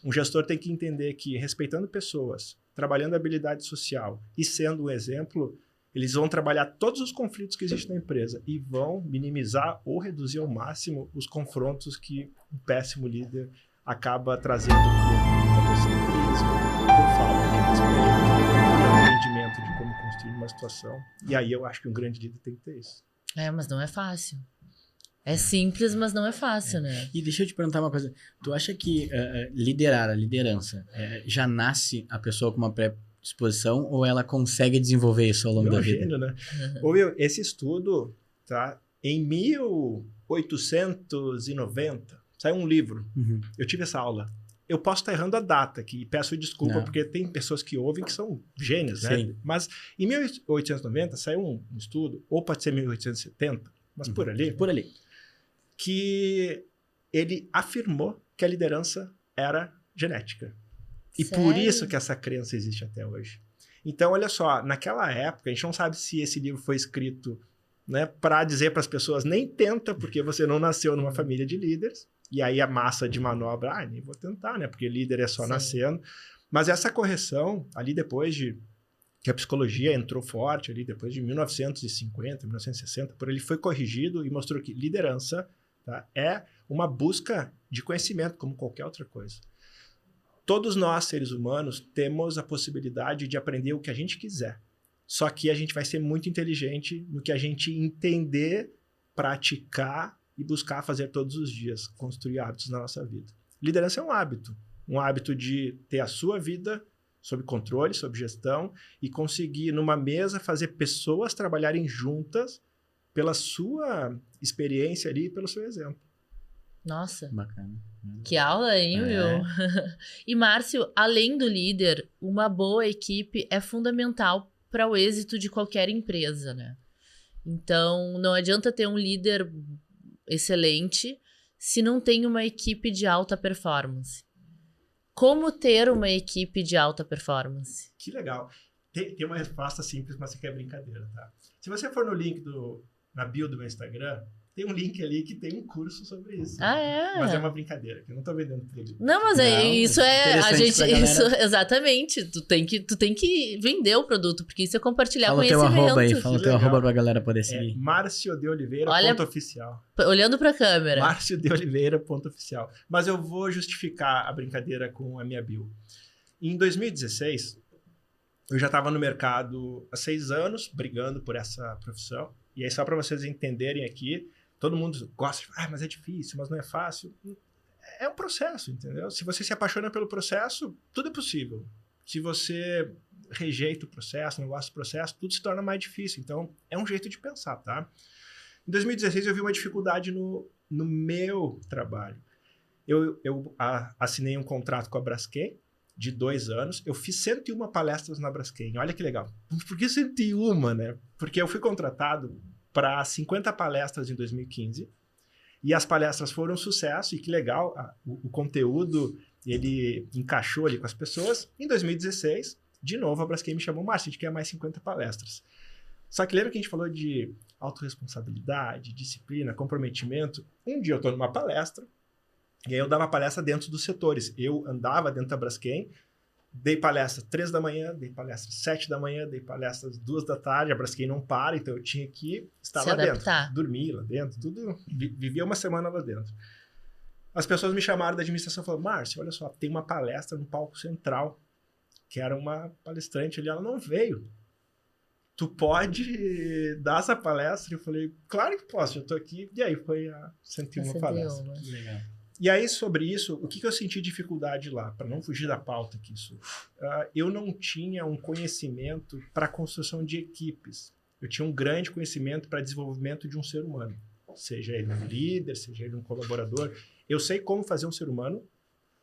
Um gestor tem que entender que, respeitando pessoas, trabalhando a habilidade social e sendo um exemplo, eles vão trabalhar todos os conflitos que existem na empresa e vão minimizar ou reduzir ao máximo os confrontos que um péssimo líder acaba trazendo para o egocentrismo, eu falo aqui, entendimento de como construir uma situação. E aí eu acho que um grande líder tem que ter isso. Mas não é fácil. É simples, mas não é fácil, né? E deixa eu te perguntar uma coisa. Tu acha que liderar, a liderança, já nasce a pessoa com uma predisposição ou ela consegue desenvolver isso ao longo da vida? Gênio, né? Esse estudo, tá? Em 1890, saiu um livro. Uhum. Eu tive essa aula. Eu posso estar errando a data aqui, e peço desculpa, Não. porque tem pessoas que ouvem que são gênios, né? Sim. Mas em 1890 saiu um estudo, ou pode ser 1870, mas por ali, Por ali. que ele afirmou que a liderança era genética. E Sério? por isso que essa crença existe até hoje. Então, olha só, naquela época, a gente não sabe se esse livro foi escrito, né, para dizer para as pessoas, nem tenta, porque você não nasceu numa família de líderes, e aí a massa de manobra, nem vou tentar, né, porque líder é só Sim. nascendo. Mas essa correção, ali depois de que a psicologia entrou forte, ali depois de 1950, 1960, por ele foi corrigido e mostrou que liderança, tá, é uma busca de conhecimento, como qualquer outra coisa. Todos nós, seres humanos, temos a possibilidade de aprender o que a gente quiser. Só que a gente vai ser muito inteligente no que a gente entender, praticar e buscar fazer todos os dias, construir hábitos na nossa vida. Liderança é um hábito de ter a sua vida sob controle, sob gestão e conseguir, numa mesa, fazer pessoas trabalharem juntas pela sua experiência ali e pelo seu exemplo. Nossa, Bacana. que aula, hein, É. Will? E, Márcio, além do líder, uma boa equipe é fundamental para o êxito de qualquer empresa, né? Então, não adianta ter um líder excelente se não tem uma equipe de alta performance. Como ter uma equipe de alta performance? Que legal. Tem uma resposta simples, mas isso aqui é brincadeira, tá? Se você for no link na bio do meu Instagram, tem um link ali que tem um curso sobre isso. Ah, é? Mas é uma brincadeira, que eu não tô vendendo produto. Não, mas Não, isso é a interessante gente, pra galera. isso exatamente. Tu tem que vender o produto, porque isso é compartilhar Fala o teu conhecimento. arroba aí, fala o Que teu legal. arroba pra galera poder É seguir. Márcio de Oliveira, Olha- ponto oficial. Olhando pra câmera. Márcio de Oliveira, ponto oficial. Mas eu vou justificar a brincadeira com a minha bio. Em 2016, eu já estava no mercado há 6 anos, brigando por essa profissão. E aí, só para vocês entenderem aqui, todo mundo gosta de, mas é difícil, mas não é fácil. É um processo, entendeu? Se você se apaixona pelo processo, tudo é possível. Se você rejeita o processo, não gosta do processo, tudo se torna mais difícil. Então, é um jeito de pensar, tá? Em 2016, eu vi uma dificuldade no meu trabalho. Eu assinei um contrato com a Braskem de 2 anos. Eu fiz 101 palestras na Braskem. Olha que legal. Por que 101, né? Porque eu fui contratado para 50 palestras em 2015 e as palestras foram um sucesso e que legal, o conteúdo ele encaixou ali com as pessoas. Em 2016, de novo, a Braskem me chamou, Márcio, a gente quer mais 50 palestras. Só que lembra que a gente falou de autorresponsabilidade, disciplina, comprometimento? Um dia eu estou numa palestra e aí eu dava palestra dentro dos setores. Eu andava dentro da Braskem, dei palestra 3 da manhã, dei palestra 7 da manhã, dei palestras 2 da tarde, a Braskem não para, então eu tinha que estar Se lá adaptar. dentro, dormir lá dentro, tudo, vivia uma semana lá dentro. As pessoas me chamaram da administração e falaram, Márcio, olha só, tem uma palestra no palco central, que era uma palestrante ali, ela não veio. Tu pode dar essa palestra? Eu falei, claro que posso, eu tô aqui. E aí foi a 101 palestra. Legal. E aí, sobre isso, o que eu senti dificuldade lá? Para não fugir da pauta aqui, eu não tinha um conhecimento para a construção de equipes. Eu tinha um grande conhecimento para desenvolvimento de um ser humano. Seja ele um líder, seja ele um colaborador. Eu sei como fazer um ser humano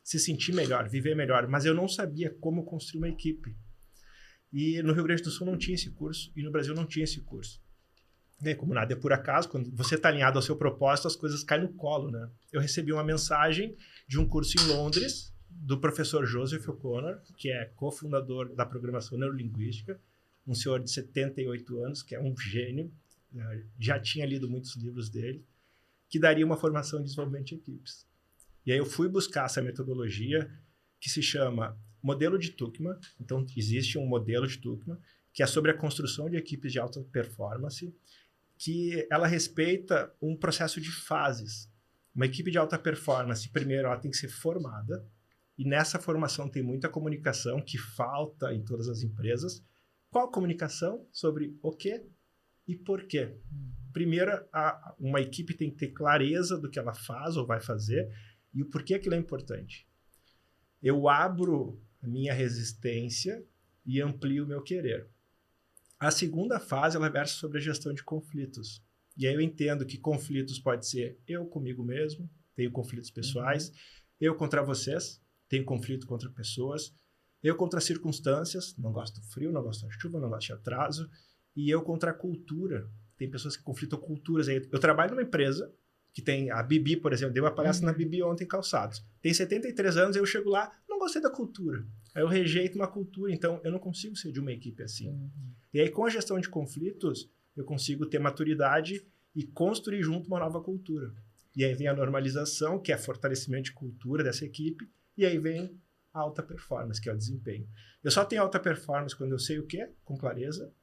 se sentir melhor, viver melhor, mas eu não sabia como construir uma equipe. E no Rio Grande do Sul não tinha esse curso, e no Brasil não tinha esse curso. E como nada é por acaso, quando você está alinhado ao seu propósito, as coisas caem no colo, né? Eu recebi uma mensagem de um curso em Londres, do professor Joseph O'Connor, que é cofundador da programação neurolinguística, um senhor de 78 anos, que é um gênio, já tinha lido muitos livros dele, que daria uma formação em desenvolvimento de equipes. E aí eu fui buscar essa metodologia que se chama modelo de Tuckman. Então, existe um modelo de Tuckman que é sobre a construção de equipes de alta performance, que ela respeita um processo de fases. Uma equipe de alta performance, primeiro, ela tem que ser formada, e nessa formação tem muita comunicação que falta em todas as empresas. Qual comunicação? Sobre o quê e por quê. Primeiro, uma equipe tem que ter clareza do que ela faz ou vai fazer e o porquê aquilo é importante. Eu abro a minha resistência e amplio o meu querer. A segunda fase, ela versa sobre a gestão de conflitos. E aí eu entendo que conflitos pode ser eu comigo mesmo, tenho conflitos pessoais, eu contra vocês, tenho conflito contra pessoas, eu contra circunstâncias, não gosto do frio, não gosto da chuva, não gosto de atraso, e eu contra a cultura. Tem pessoas que conflitam culturas. Eu trabalho numa empresa que tem a Bibi, por exemplo, dei uma palestra na Bibi ontem em Calçados. Tem 73 anos, eu chego lá, não gostei da cultura. Aí eu rejeito uma cultura, então eu não consigo ser de uma equipe assim. E aí com a gestão de conflitos, eu consigo ter maturidade e construir junto uma nova cultura. E aí vem a normalização, que é fortalecimento de cultura dessa equipe, e aí vem a alta performance, que é o desempenho. Eu só tenho alta performance quando eu sei o que é, com clareza,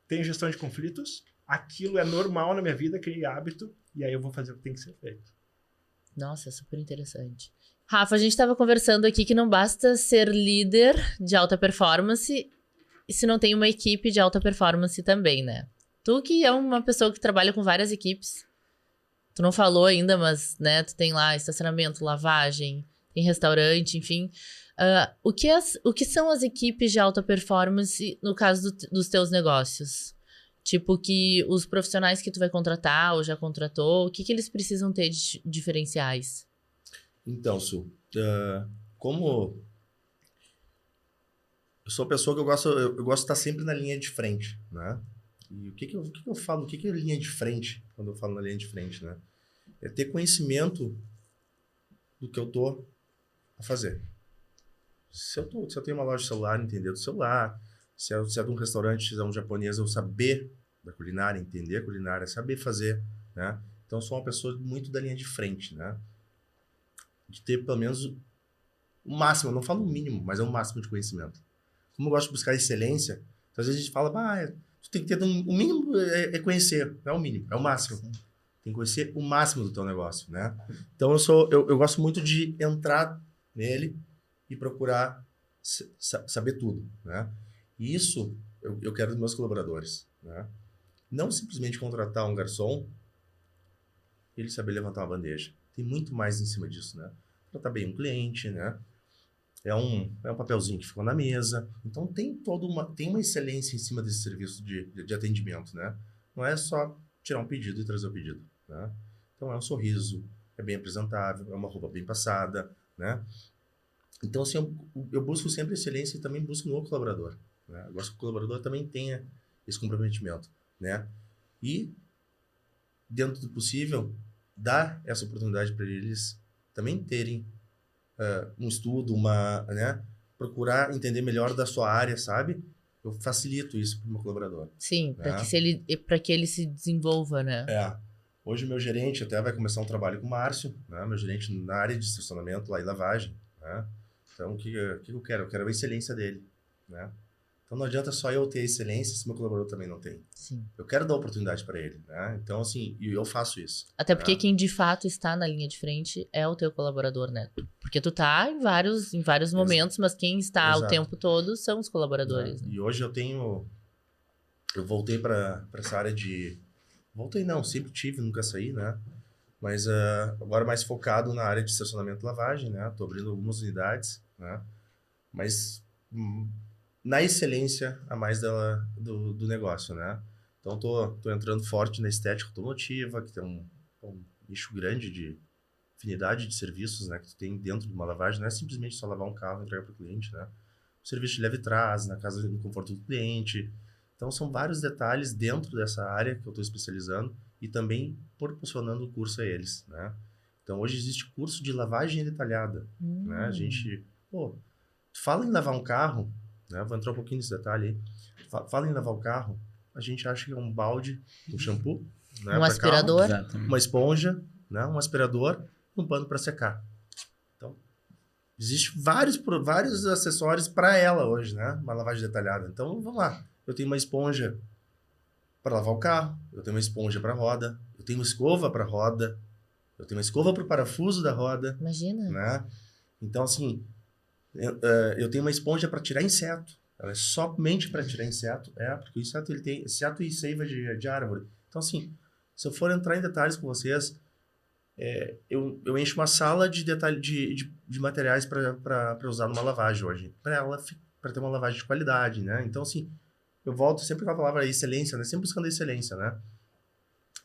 tenho gestão de conflitos, aquilo é normal na minha vida, criei hábito, e aí eu vou fazer o que tem que ser feito. Nossa, super interessante. Rafa, a gente estava conversando aqui que não basta ser líder de alta performance se não tem uma equipe de alta performance também, né? Tu que é uma pessoa que trabalha com várias equipes, tu não falou ainda, mas, né, tu tem lá estacionamento, lavagem, tem restaurante, enfim. O que são as equipes de alta performance no caso dos teus negócios? Tipo, que os profissionais que tu vai contratar ou já contratou, o que eles precisam ter de diferenciais? Então, Su, como eu sou uma pessoa que eu gosto de estar sempre na linha de frente, né? E o que eu falo? O que é linha de frente, quando eu falo na linha de frente, né? É ter conhecimento do que eu tô a fazer. Se eu tenho uma loja de celular, entender do celular. Se é de um restaurante, se é um japonês, eu saber da culinária, entender a culinária, saber fazer, né? Então, eu sou uma pessoa muito da linha de frente, né? De ter, pelo menos, o máximo, eu não falo o mínimo, mas é o máximo de conhecimento. Como eu gosto de buscar excelência, então, às vezes a gente fala, tu tem que ter, o mínimo é conhecer, não é o mínimo, é o máximo. Tem que conhecer o máximo do teu negócio, né? Então, eu gosto muito de entrar nele e procurar saber tudo, né? E isso eu quero dos meus colaboradores, né? Não simplesmente contratar um garçom e ele saber levantar uma bandeja. Tem muito mais em cima disso, né? Tratar bem um cliente, né? É um papelzinho que ficou na mesa. Então, tem uma excelência em cima desse serviço de atendimento, né? Não é só tirar um pedido e trazer o pedido, né? Então, é um sorriso, é bem apresentável, é uma roupa bem passada, né? Então, assim, eu busco sempre excelência e também busco no colaborador, né? Eu gosto que o colaborador também tenha esse comprometimento, né? E, dentro do possível, dar essa oportunidade para eles também terem um estudo, né? Procurar entender melhor da sua área, sabe? Eu facilito isso para o meu colaborador. Sim, né? para que ele se desenvolva, né? Hoje o meu gerente até vai começar um trabalho com o Márcio, né? Meu gerente na área de estacionamento lá em lavagem, né? Então, o que eu quero? Eu quero a excelência dele, né? Então, não adianta só eu ter excelência se meu colaborador também não tem. Sim. Eu quero dar oportunidade para ele, né? Então, assim, eu faço isso. Até porque quem de fato está na linha de frente é o teu colaborador, né? Porque tu tá em vários momentos, mas quem está o tempo todo são os colaboradores. Né? E hoje eu voltei para essa área de... Voltei não, sempre tive, nunca saí, né? Mas agora mais focado na área de estacionamento e lavagem, né? Tô abrindo algumas unidades, né? Mas na excelência a mais do negócio, né? Então tô entrando forte na estética automotiva, que tem um nicho grande de afinidade de serviços, né? Que tu tem dentro de uma lavagem, não é simplesmente só lavar um carro e entregar para o cliente, né? O serviço de leve e trás, na casa do conforto do cliente. Então são vários detalhes dentro dessa área que eu estou especializando e também proporcionando o curso a eles, né? Então hoje existe curso de lavagem detalhada, né? A gente, fala em lavar um carro, né? Vou entrar um pouquinho nesse detalhe aí. Fala em lavar o carro, a gente acha que é um balde, um shampoo, né? Um aspirador, carro, uma esponja, né? Um aspirador, um pano para secar. Então existe vários acessórios para ela hoje, né? Uma lavagem detalhada. Então vamos lá. Eu tenho uma esponja para lavar o carro, eu tenho uma esponja para roda, eu tenho uma escova para roda, eu tenho uma escova para o parafuso da roda. Imagina. Né? Então, assim, eu tenho uma esponja para tirar inseto. Ela é somente para tirar inseto, porque o inseto ele tem inseto e seiva de árvore. Então, assim, Se eu for entrar em detalhes com vocês, eu encho uma sala de detalhe de materiais para usar numa lavagem hoje, para ter uma lavagem de qualidade, né? Então, assim, eu volto sempre com a palavra excelência, né? Sempre buscando a excelência, né?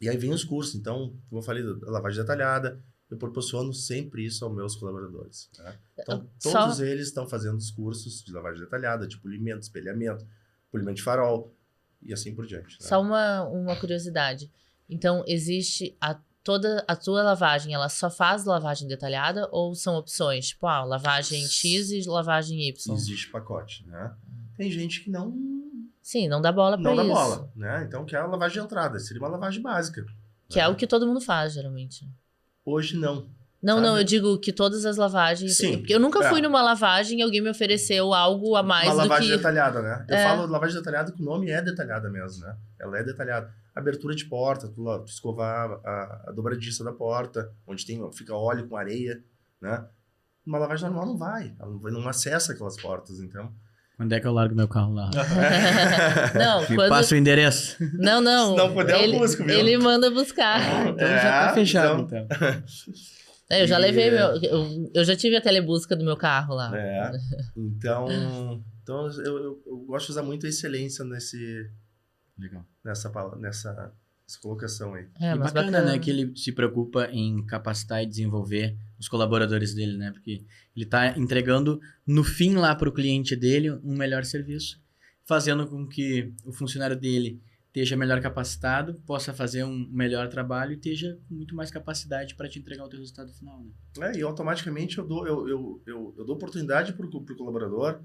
E aí vem os cursos. Então, como eu falei, da lavagem detalhada, eu proporciono sempre isso aos meus colaboradores, né? Então, todos eles estão fazendo os cursos de lavagem detalhada, de polimento, espelhamento, polimento de farol e assim por diante. Né? Só uma curiosidade. Então, existe toda a tua lavagem, ela só faz lavagem detalhada ou são opções? Tipo, lavagem X e lavagem Y? Existe pacote, né? Tem gente que não... Sim, não dá bola pra isso. Não dá bola, né? Então, que é a lavagem de entrada. Seria uma lavagem básica. Que é o que todo mundo faz, geralmente. Hoje, não. Não, eu digo que todas as lavagens... Sim. Porque eu nunca fui numa lavagem e alguém me ofereceu algo a mais do que... Uma lavagem detalhada, né? Eu falo lavagem detalhada que o nome é detalhada mesmo, né? Ela é detalhada. Abertura de porta, tu escovar a dobradiça da porta, onde fica óleo com areia, né? Uma lavagem normal não vai. Ela não acessa aquelas portas, então... Quando é que eu largo meu carro lá? Não, Me passa o endereço. Não. Se não puder, eu busco, viu? Ele manda buscar. Então já tá fechado, então. Eu já levei eu já tive a telebusca do meu carro lá. Então eu gosto de usar muito a excelência Legal. nessa colocação aí. E bacana, né, que ele se preocupa em capacitar e desenvolver os colaboradores dele, né? Porque ele tá entregando no fim lá para o cliente dele um melhor serviço, fazendo com que o funcionário dele esteja melhor capacitado, possa fazer um melhor trabalho e esteja com muito mais capacidade para te entregar o teu resultado final, né? E automaticamente eu dou oportunidade pro colaborador.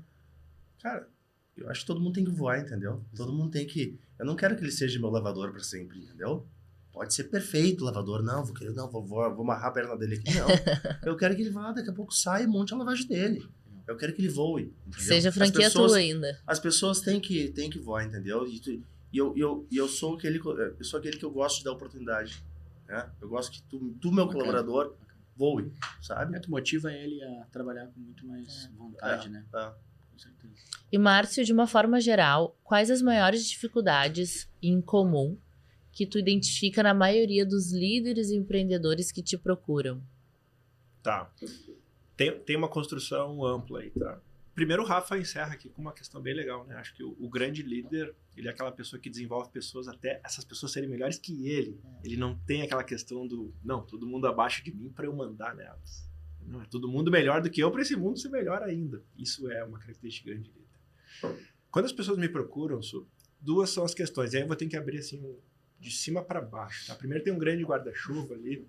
Cara, eu acho que todo mundo tem que voar, entendeu? Todo mundo tem que... Eu não quero que ele seja meu lavador para sempre, entendeu? Pode ser perfeito o lavador. Não, vou amarrar a perna dele aqui. Não. Eu quero que ele vá, daqui a pouco saia e monte a lavagem dele. Eu quero que ele voe. Entendeu? Seja franquia tua ainda. As pessoas têm que voar, entendeu? E eu sou aquele que eu gosto de dar oportunidade. Né? Eu gosto que tu meu colaborador, voe, sabe? Tu motiva ele a trabalhar com muito mais vontade, né? Com certeza. E, Márcio, de uma forma geral, quais as maiores dificuldades em comum que tu identifica na maioria dos líderes e empreendedores que te procuram? Tá. Tem uma construção ampla aí, tá? Primeiro, o Rafa encerra aqui com uma questão bem legal, né? Acho que o grande líder, ele é aquela pessoa que desenvolve pessoas até essas pessoas serem melhores que ele. Ele não tem aquela questão todo mundo abaixo de mim para eu mandar nelas. Não, é todo mundo melhor do que eu para esse mundo ser melhor ainda. Isso é uma característica grande de líder. Quando as pessoas me procuram, duas são as questões. E aí eu vou ter que abrir assim de cima para baixo. Tá? Primeiro tem um grande guarda-chuva ali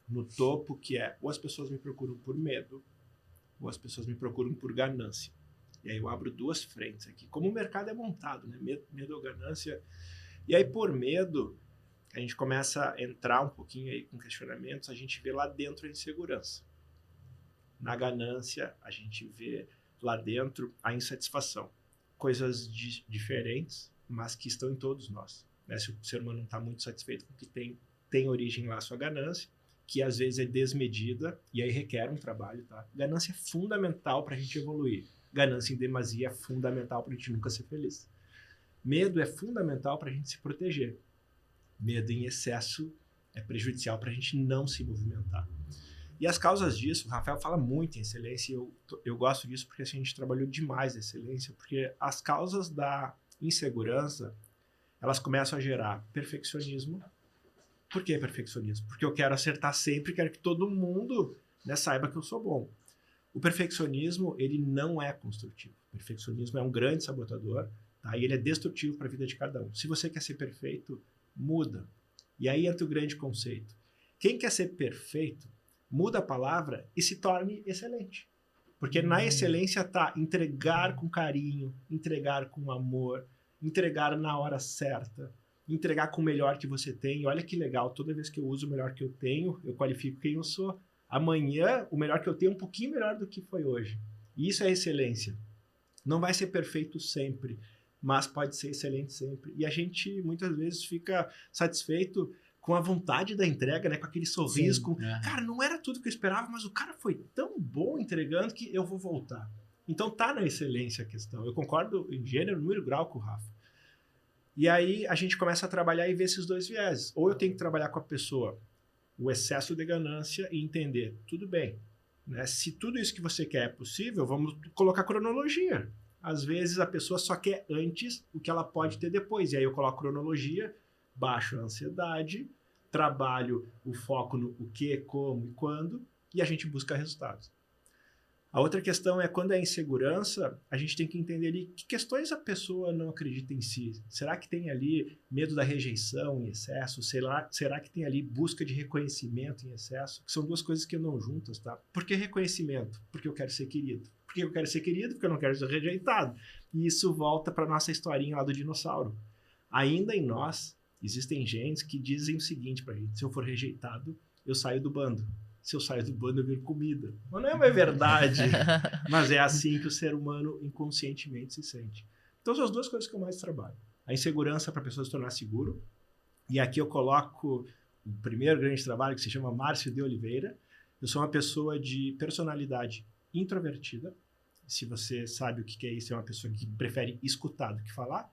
no topo, que é ou as pessoas me procuram por medo, ou as pessoas me procuram por ganância. E aí eu abro duas frentes aqui. Como o mercado é montado, né? Medo ou ganância. E aí por medo, a gente começa a entrar um pouquinho aí com questionamentos, a gente vê lá dentro a insegurança. Na ganância, a gente vê lá dentro a insatisfação. Coisas diferentes, mas que estão em todos nós. Né? Se o ser humano não está muito satisfeito com o que tem origem lá a sua ganância, que às vezes é desmedida e aí requer um trabalho. Tá? Ganância é fundamental para a gente evoluir. Ganância em demasia é fundamental para a gente nunca ser feliz. Medo é fundamental para a gente se proteger. Medo em excesso é prejudicial para a gente não se movimentar. E as causas disso, o Rafael fala muito em excelência, e eu gosto disso porque assim, a gente trabalhou demais a excelência, porque as causas da insegurança, elas começam a gerar perfeccionismo. Por que perfeccionismo? Porque eu quero acertar sempre, quero que todo mundo, né, saiba que eu sou bom. O perfeccionismo, ele não é construtivo. O perfeccionismo é um grande sabotador, tá? E ele é destrutivo para a vida de cada um. Se você quer ser perfeito, muda. E aí entra o grande conceito. Quem quer ser perfeito, muda a palavra e se torne excelente. Porque na excelência está entregar com carinho, entregar com amor, entregar na hora certa, entregar com o melhor que você tem. E olha que legal, toda vez que eu uso o melhor que eu tenho, eu qualifico quem eu sou. Amanhã, o melhor que eu tenho é um pouquinho melhor do que foi hoje. E isso é excelência. Não vai ser perfeito sempre, mas pode ser excelente sempre. E a gente, muitas vezes, fica satisfeito com a vontade da entrega, né? Com aquele sorriso. Cara, não era tudo que eu esperava, mas o cara foi tão bom entregando que eu vou voltar. Então tá na excelência a questão. Eu concordo em gênero, número, grau com o Rafa. E aí a gente começa a trabalhar e ver esses dois vieses. Ou eu tenho que trabalhar com a pessoa o excesso de ganância e entender, tudo bem, né? Se tudo isso que você quer é possível, vamos colocar cronologia. Às vezes a pessoa só quer antes o que ela pode ter depois. E aí eu coloco cronologia, baixo a ansiedade, trabalho o foco no o que, como e quando, e a gente busca resultados. A outra questão é quando é insegurança, a gente tem que entender ali que questões a pessoa não acredita em si. Será que tem ali medo da rejeição em excesso? Será que tem ali busca de reconhecimento em excesso? Que são duas coisas que andam juntas, tá? Por que reconhecimento? Porque eu quero ser querido. Por que eu quero ser querido? Porque eu não quero ser rejeitado. E isso volta para nossa historinha lá do dinossauro. Ainda em nós, existem genes que dizem o seguinte pra gente: se eu for rejeitado, eu saio do bando. Se eu saio do bando, eu viro comida. Mas não é uma verdade. Mas é assim que o ser humano inconscientemente se sente. Então, são as duas coisas que eu mais trabalho. A insegurança para a pessoa se tornar seguro. E aqui eu coloco o primeiro grande trabalho, que se chama Márcio de Oliveira. Eu sou uma pessoa de personalidade introvertida. Se você sabe o que é isso, é uma pessoa que prefere escutar do que falar.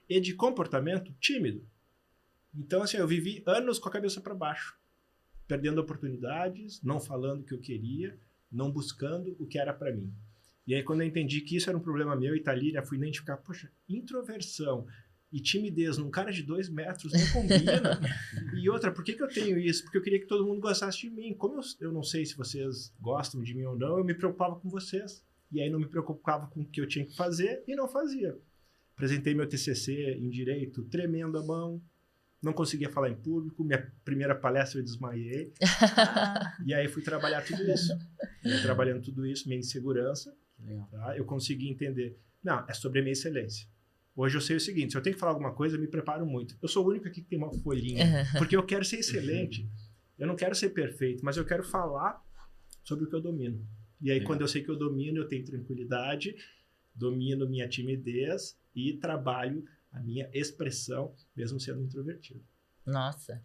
E de comportamento tímido. Então, assim, eu vivi anos com a cabeça para baixo, perdendo oportunidades, não falando o que eu queria, não buscando o que era para mim. E aí, quando eu entendi que isso era um problema meu e tá ali, já fui identificar, poxa, introversão e timidez num cara de 2 metros não combina. E outra, por que eu tenho isso? Porque eu queria que todo mundo gostasse de mim. Como eu não sei se vocês gostam de mim ou não, eu me preocupava com vocês. E aí não me preocupava com o que eu tinha que fazer e não fazia. Apresentei meu TCC em Direito, tremendo a mão, não conseguia falar em público, minha primeira palestra eu desmaiei. E aí fui trabalhar tudo isso. E trabalhando tudo isso, minha insegurança, tá? Eu consegui entender, não, é sobre a minha excelência. Hoje eu sei o seguinte, se eu tenho que falar alguma coisa, eu me preparo muito. Eu sou o único aqui que tem uma folhinha, porque eu quero ser excelente. Eu não quero ser perfeito, mas eu quero falar sobre o que eu domino. E aí, quando eu sei que eu domino, eu tenho tranquilidade, domino minha timidez e trabalho a minha expressão, mesmo sendo introvertido. Nossa.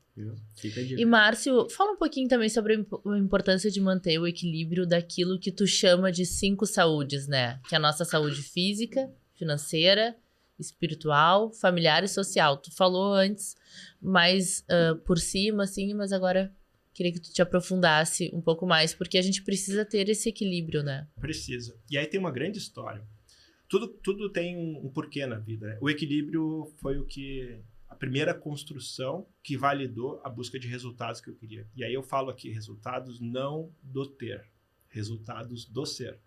Fica a dica. E Márcio, fala um pouquinho também sobre a importância de manter o equilíbrio daquilo que tu chama de 5 saúdes, né? Que é a nossa saúde física, financeira, espiritual, familiar e social. Tu falou antes mais por cima, assim, mas agora queria que tu te aprofundasse um pouco mais, porque a gente precisa ter esse equilíbrio, né? Precisa. E aí tem uma grande história. Tudo tem um porquê na vida, né? O equilíbrio foi a primeira construção que validou a busca de resultados que eu queria. E aí eu falo aqui resultados não do ter, resultados do ser.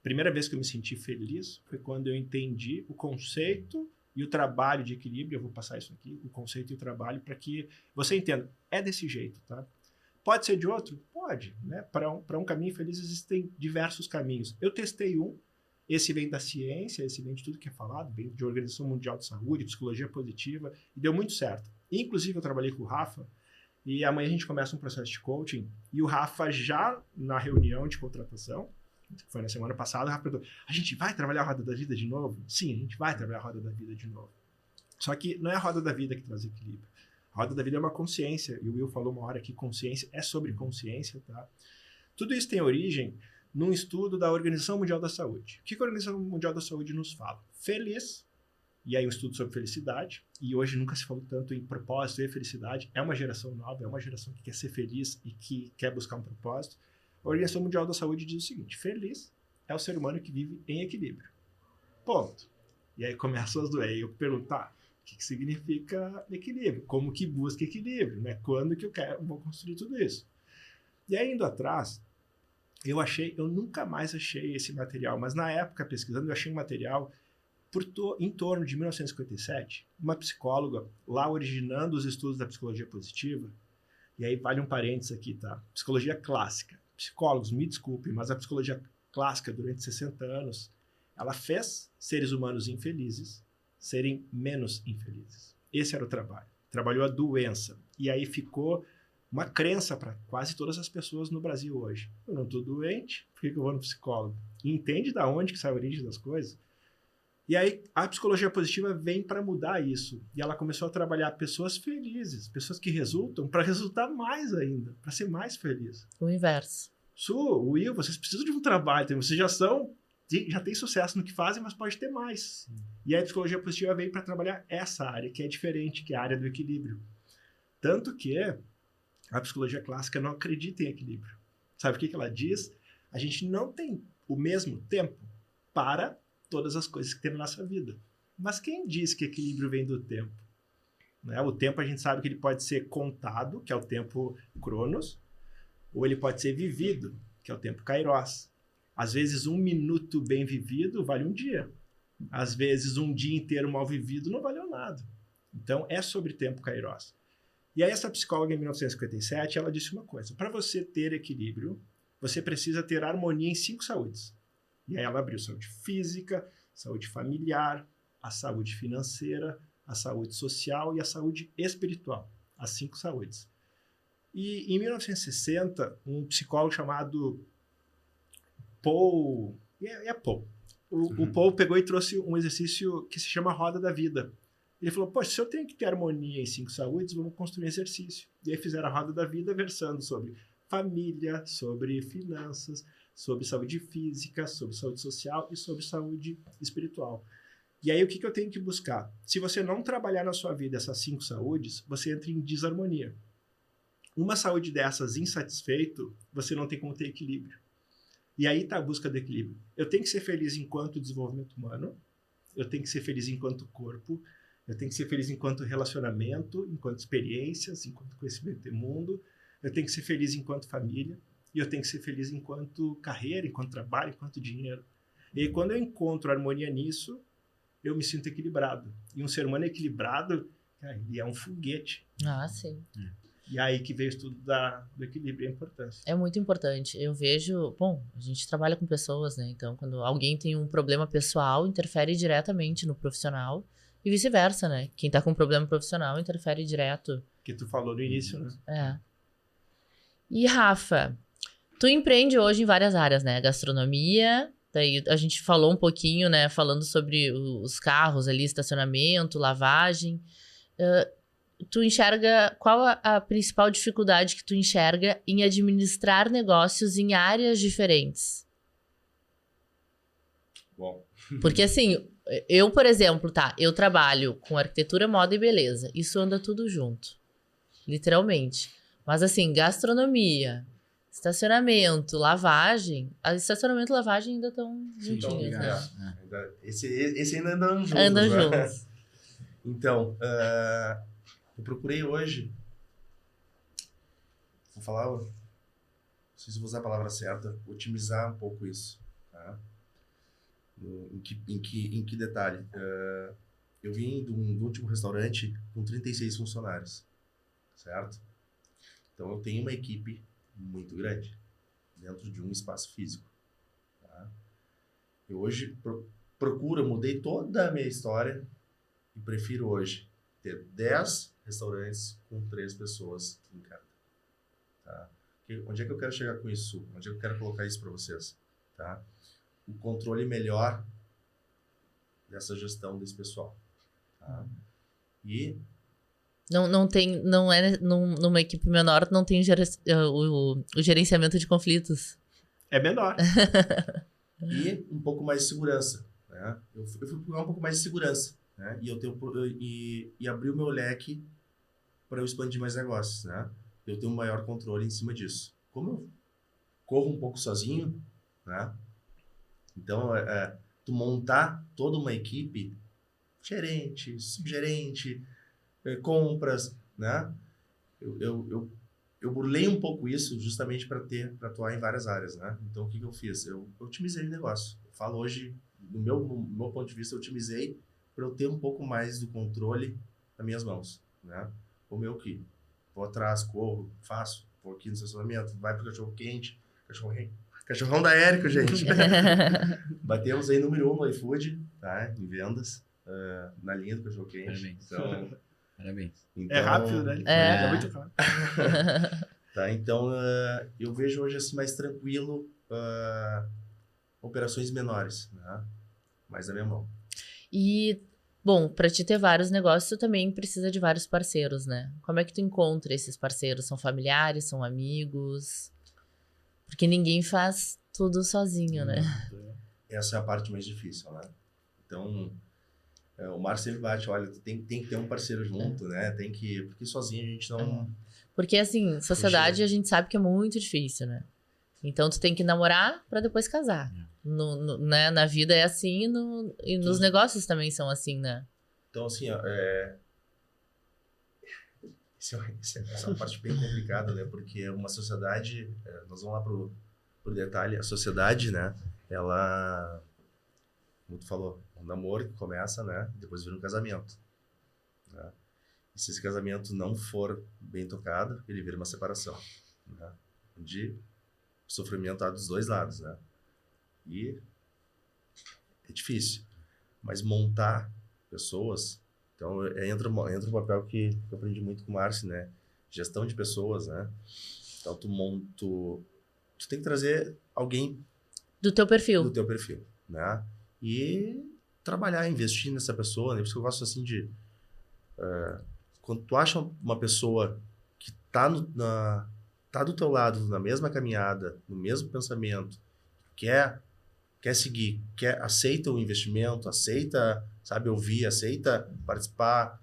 Primeira vez que eu me senti feliz foi quando eu entendi o conceito e o trabalho de equilíbrio. Eu vou passar isso aqui, o conceito e o trabalho, para que você entenda. É desse jeito, tá? Pode ser de outro? Pode, né? Para um caminho feliz existem diversos caminhos. Eu testei um. Esse vem da ciência, esse vem de tudo que é falado, vem de Organização Mundial de Saúde, psicologia positiva, e deu muito certo. Inclusive, eu trabalhei com o Rafa, e amanhã a gente começa um processo de coaching, e o Rafa já na reunião de contratação, que foi na semana passada, o Rafa perguntou, a gente vai trabalhar a roda da vida de novo? Sim, a gente vai trabalhar a roda da vida de novo. Só que não é a roda da vida que traz equilíbrio. A roda da vida é uma consciência, e o Will falou uma hora que consciência é sobre consciência, tá? Tudo isso tem origem num estudo da Organização Mundial da Saúde. O que a Organização Mundial da Saúde nos fala? Feliz, e aí um estudo sobre felicidade, e hoje nunca se falou tanto em propósito e felicidade, é uma geração nova, é uma geração que quer ser feliz e que quer buscar um propósito. A Organização Mundial da Saúde diz o seguinte, feliz é o ser humano que vive em equilíbrio. Ponto. E aí começam as duas, aí eu pergunto, tá, o que significa equilíbrio? Como que busca equilíbrio? Né? Quando que eu vou construir tudo isso? E aí indo atrás, eu nunca mais achei esse material, mas na época, pesquisando, eu achei um material em torno de 1957, uma psicóloga lá originando os estudos da psicologia positiva, e aí vale um parênteses aqui, tá? Psicologia clássica. Psicólogos, me desculpem, mas a psicologia clássica, durante 60 anos, ela fez seres humanos infelizes serem menos infelizes. Esse era o trabalho. Trabalhou a doença. E aí ficou uma crença para quase todas as pessoas no Brasil hoje. Eu não estou doente, por que eu vou no psicólogo? E entende da onde que sai a origem das coisas? E aí a psicologia positiva vem para mudar isso. E ela começou a trabalhar pessoas felizes, pessoas que resultam, para resultar mais ainda, para ser mais feliz. O inverso. Will, vocês precisam de um trabalho, vocês já são já tem sucesso no que fazem, mas pode ter mais. E a psicologia positiva veio para trabalhar essa área, que é diferente, que é a área do equilíbrio. Tanto que a psicologia clássica não acredita em equilíbrio. Sabe o que ela diz? A gente não tem o mesmo tempo para todas as coisas que tem na nossa vida. Mas quem diz que equilíbrio vem do tempo? Né? O tempo a gente sabe que ele pode ser contado, que é o tempo Cronos, ou ele pode ser vivido, que é o tempo Kairos. Às vezes, 1 minuto bem vivido vale um dia. Às vezes, um dia inteiro mal vivido não valeu nada. Então, é sobre tempo Kairos. E aí, essa psicóloga, em 1957, ela disse uma coisa. Para você ter equilíbrio, você precisa ter harmonia em 5 saúdes. E aí, ela abriu saúde física, saúde familiar, a saúde financeira, a saúde social e a saúde espiritual. As 5 saúdes. E, em 1960, um psicólogo chamado Paul... Paul. O Paul pegou e trouxe um exercício que se chama Roda da Vida. Ele falou, poxa, se eu tenho que ter harmonia em 5 saúdes, vamos construir um exercício. E aí fizeram a Roda da Vida versando sobre família, sobre finanças, sobre saúde física, sobre saúde social e sobre saúde espiritual. E aí o que eu tenho que buscar? Se você não trabalhar na sua vida essas 5 saúdes, você entra em desarmonia. Uma saúde dessas insatisfeito, você não tem como ter equilíbrio. E aí está a busca do equilíbrio. Eu tenho que ser feliz enquanto desenvolvimento humano, eu tenho que ser feliz enquanto corpo, eu tenho que ser feliz enquanto relacionamento, enquanto experiências, enquanto conhecimento do mundo, eu tenho que ser feliz enquanto família, e eu tenho que ser feliz enquanto carreira, enquanto trabalho, enquanto dinheiro. E aí, quando eu encontro harmonia nisso, eu me sinto equilibrado. E um ser humano equilibrado, cara, ele é um foguete. Ah, sim. E aí que veio o estudo do equilíbrio e a importância. É muito importante. Eu vejo... Bom, a gente trabalha com pessoas, né? Então, quando alguém tem um problema pessoal, interfere diretamente no profissional. E vice-versa, né? Quem tá com um problema profissional interfere direto. Que tu falou no início, né? É. E, Rafa, tu empreende hoje em várias áreas, né? Gastronomia, daí a gente falou um pouquinho, né? Falando sobre os carros ali, estacionamento, lavagem. Tu enxerga... Qual a principal dificuldade que tu enxerga em administrar negócios em áreas diferentes? Bom. Porque assim, eu, por exemplo, eu trabalho com arquitetura, moda e beleza. Isso anda tudo junto. Literalmente. Mas assim, gastronomia, estacionamento, lavagem. Estacionamento e lavagem ainda estão juntinhas, né? Esse ainda andam juntos. Andam né? juntos. Então, eu procurei hoje, vou falar, não sei se vou usar a palavra certa, otimizar um pouco isso. Tá? Em que detalhe? Eu vim do último restaurante com 36 funcionários, certo? Então eu tenho uma equipe muito grande dentro de um espaço físico. Tá? Eu hoje mudei toda a minha história e prefiro hoje ter 10 restaurantes com 3 pessoas em cada. Tá? Onde é que eu quero chegar com isso? Onde é que eu quero colocar isso para vocês? Tá? O controle melhor dessa gestão desse pessoal. Tá? E Numa equipe menor, não tem o gerenciamento de conflitos. É menor. E um pouco mais de segurança. Né? Eu fui procurar um pouco mais de segurança. Né? E abrir o meu leque para eu expandir mais negócios. Né? Eu tenho um maior controle em cima disso. Como eu corro um pouco sozinho, né? Então, tu montar toda uma equipe, gerente, subgerente, compras, né? Eu burlei um pouco isso justamente para atuar em várias áreas, né? Então, o que eu fiz? Eu otimizei o negócio. Eu falo hoje, do meu ponto de vista, eu otimizei para eu ter um pouco mais do controle nas minhas mãos, né? Como eu que vou atrás, corro, faço, vou aqui no estacionamento, vai pro cachorro-quente, cachorrão da Érico, gente. Batemos aí número 1 no iFood, tá? Em vendas, na linha do cachorro-quente. Parabéns. Então, Parabéns. É rápido, né? É muito rápido. Tá, então, eu vejo hoje assim mais tranquilo operações menores, né? Mais na minha mão. E, bom, para te ter vários negócios, tu também precisa de vários parceiros, né? Como é que tu encontra esses parceiros? São familiares, são amigos? Porque ninguém faz tudo sozinho, né? essa é a parte mais difícil, né? Então, o Márcio sempre bate, olha, tem que ter um parceiro junto, né? Porque sozinho a gente não... Porque, assim, sociedade a gente sabe que é muito difícil, né? Então, tu tem que namorar pra depois casar. Né? Na vida é assim e nos negócios também são assim, né? Então, assim, ó, essa é uma parte bem complicada, né? Porque uma sociedade, nós vamos lá pro detalhe, a sociedade, né? Ela, como tu falou, um namoro que começa, né? Depois vira um casamento, né? E se esse casamento não for bem tocado, ele vira uma separação, né? Onde o sofrimento tá dos dois lados, né? E é difícil. Mas montar pessoas... Então, entra o papel que eu aprendi muito com o Márcio, né? Gestão de pessoas, né? Então, tu tem que trazer alguém... Do teu perfil. Né? E trabalhar, investir nessa pessoa, né? Por isso que eu gosto, assim, de... quando tu acha uma pessoa que tá do teu lado, na mesma caminhada, no mesmo pensamento, quer seguir, aceita o investimento, aceita, sabe, ouvir, aceita participar,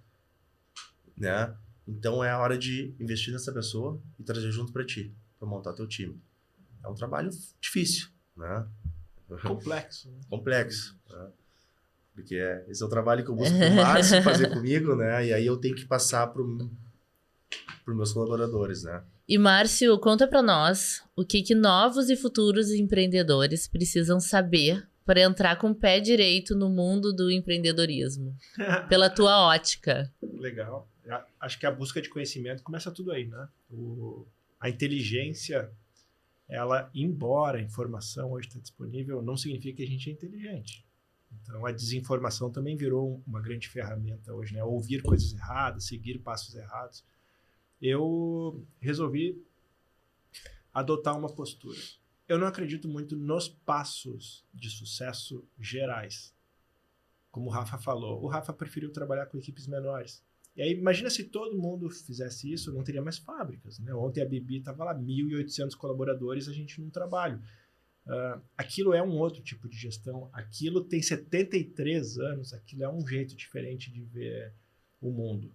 né? Então é a hora de investir nessa pessoa e trazer junto para ti, para montar teu time. É um trabalho difícil, né? Complexo. Né? Complexo, né? Porque esse é o trabalho que eu busco o Márcio fazer comigo, né? E aí eu tenho que passar para os meus colaboradores, né? E, Márcio, conta pra nós o que novos e futuros empreendedores precisam saber para entrar com o pé direito no mundo do empreendedorismo, pela tua ótica. Legal. Acho que a busca de conhecimento começa tudo aí, né? A inteligência, ela, embora a informação hoje está disponível, não significa que a gente é inteligente. Então, a desinformação também virou uma grande ferramenta hoje, né? Ouvir coisas erradas, seguir passos errados. Eu resolvi adotar uma postura. Eu não acredito muito nos passos de sucesso gerais. Como o Rafa falou, o Rafa preferiu trabalhar com equipes menores. E aí, imagina se todo mundo fizesse isso, não teria mais fábricas, né? Ontem a Bibi estava lá, 1.800 colaboradores, a gente num trabalho. Aquilo é um outro tipo de gestão, aquilo tem 73 anos, aquilo é um jeito diferente de ver o mundo.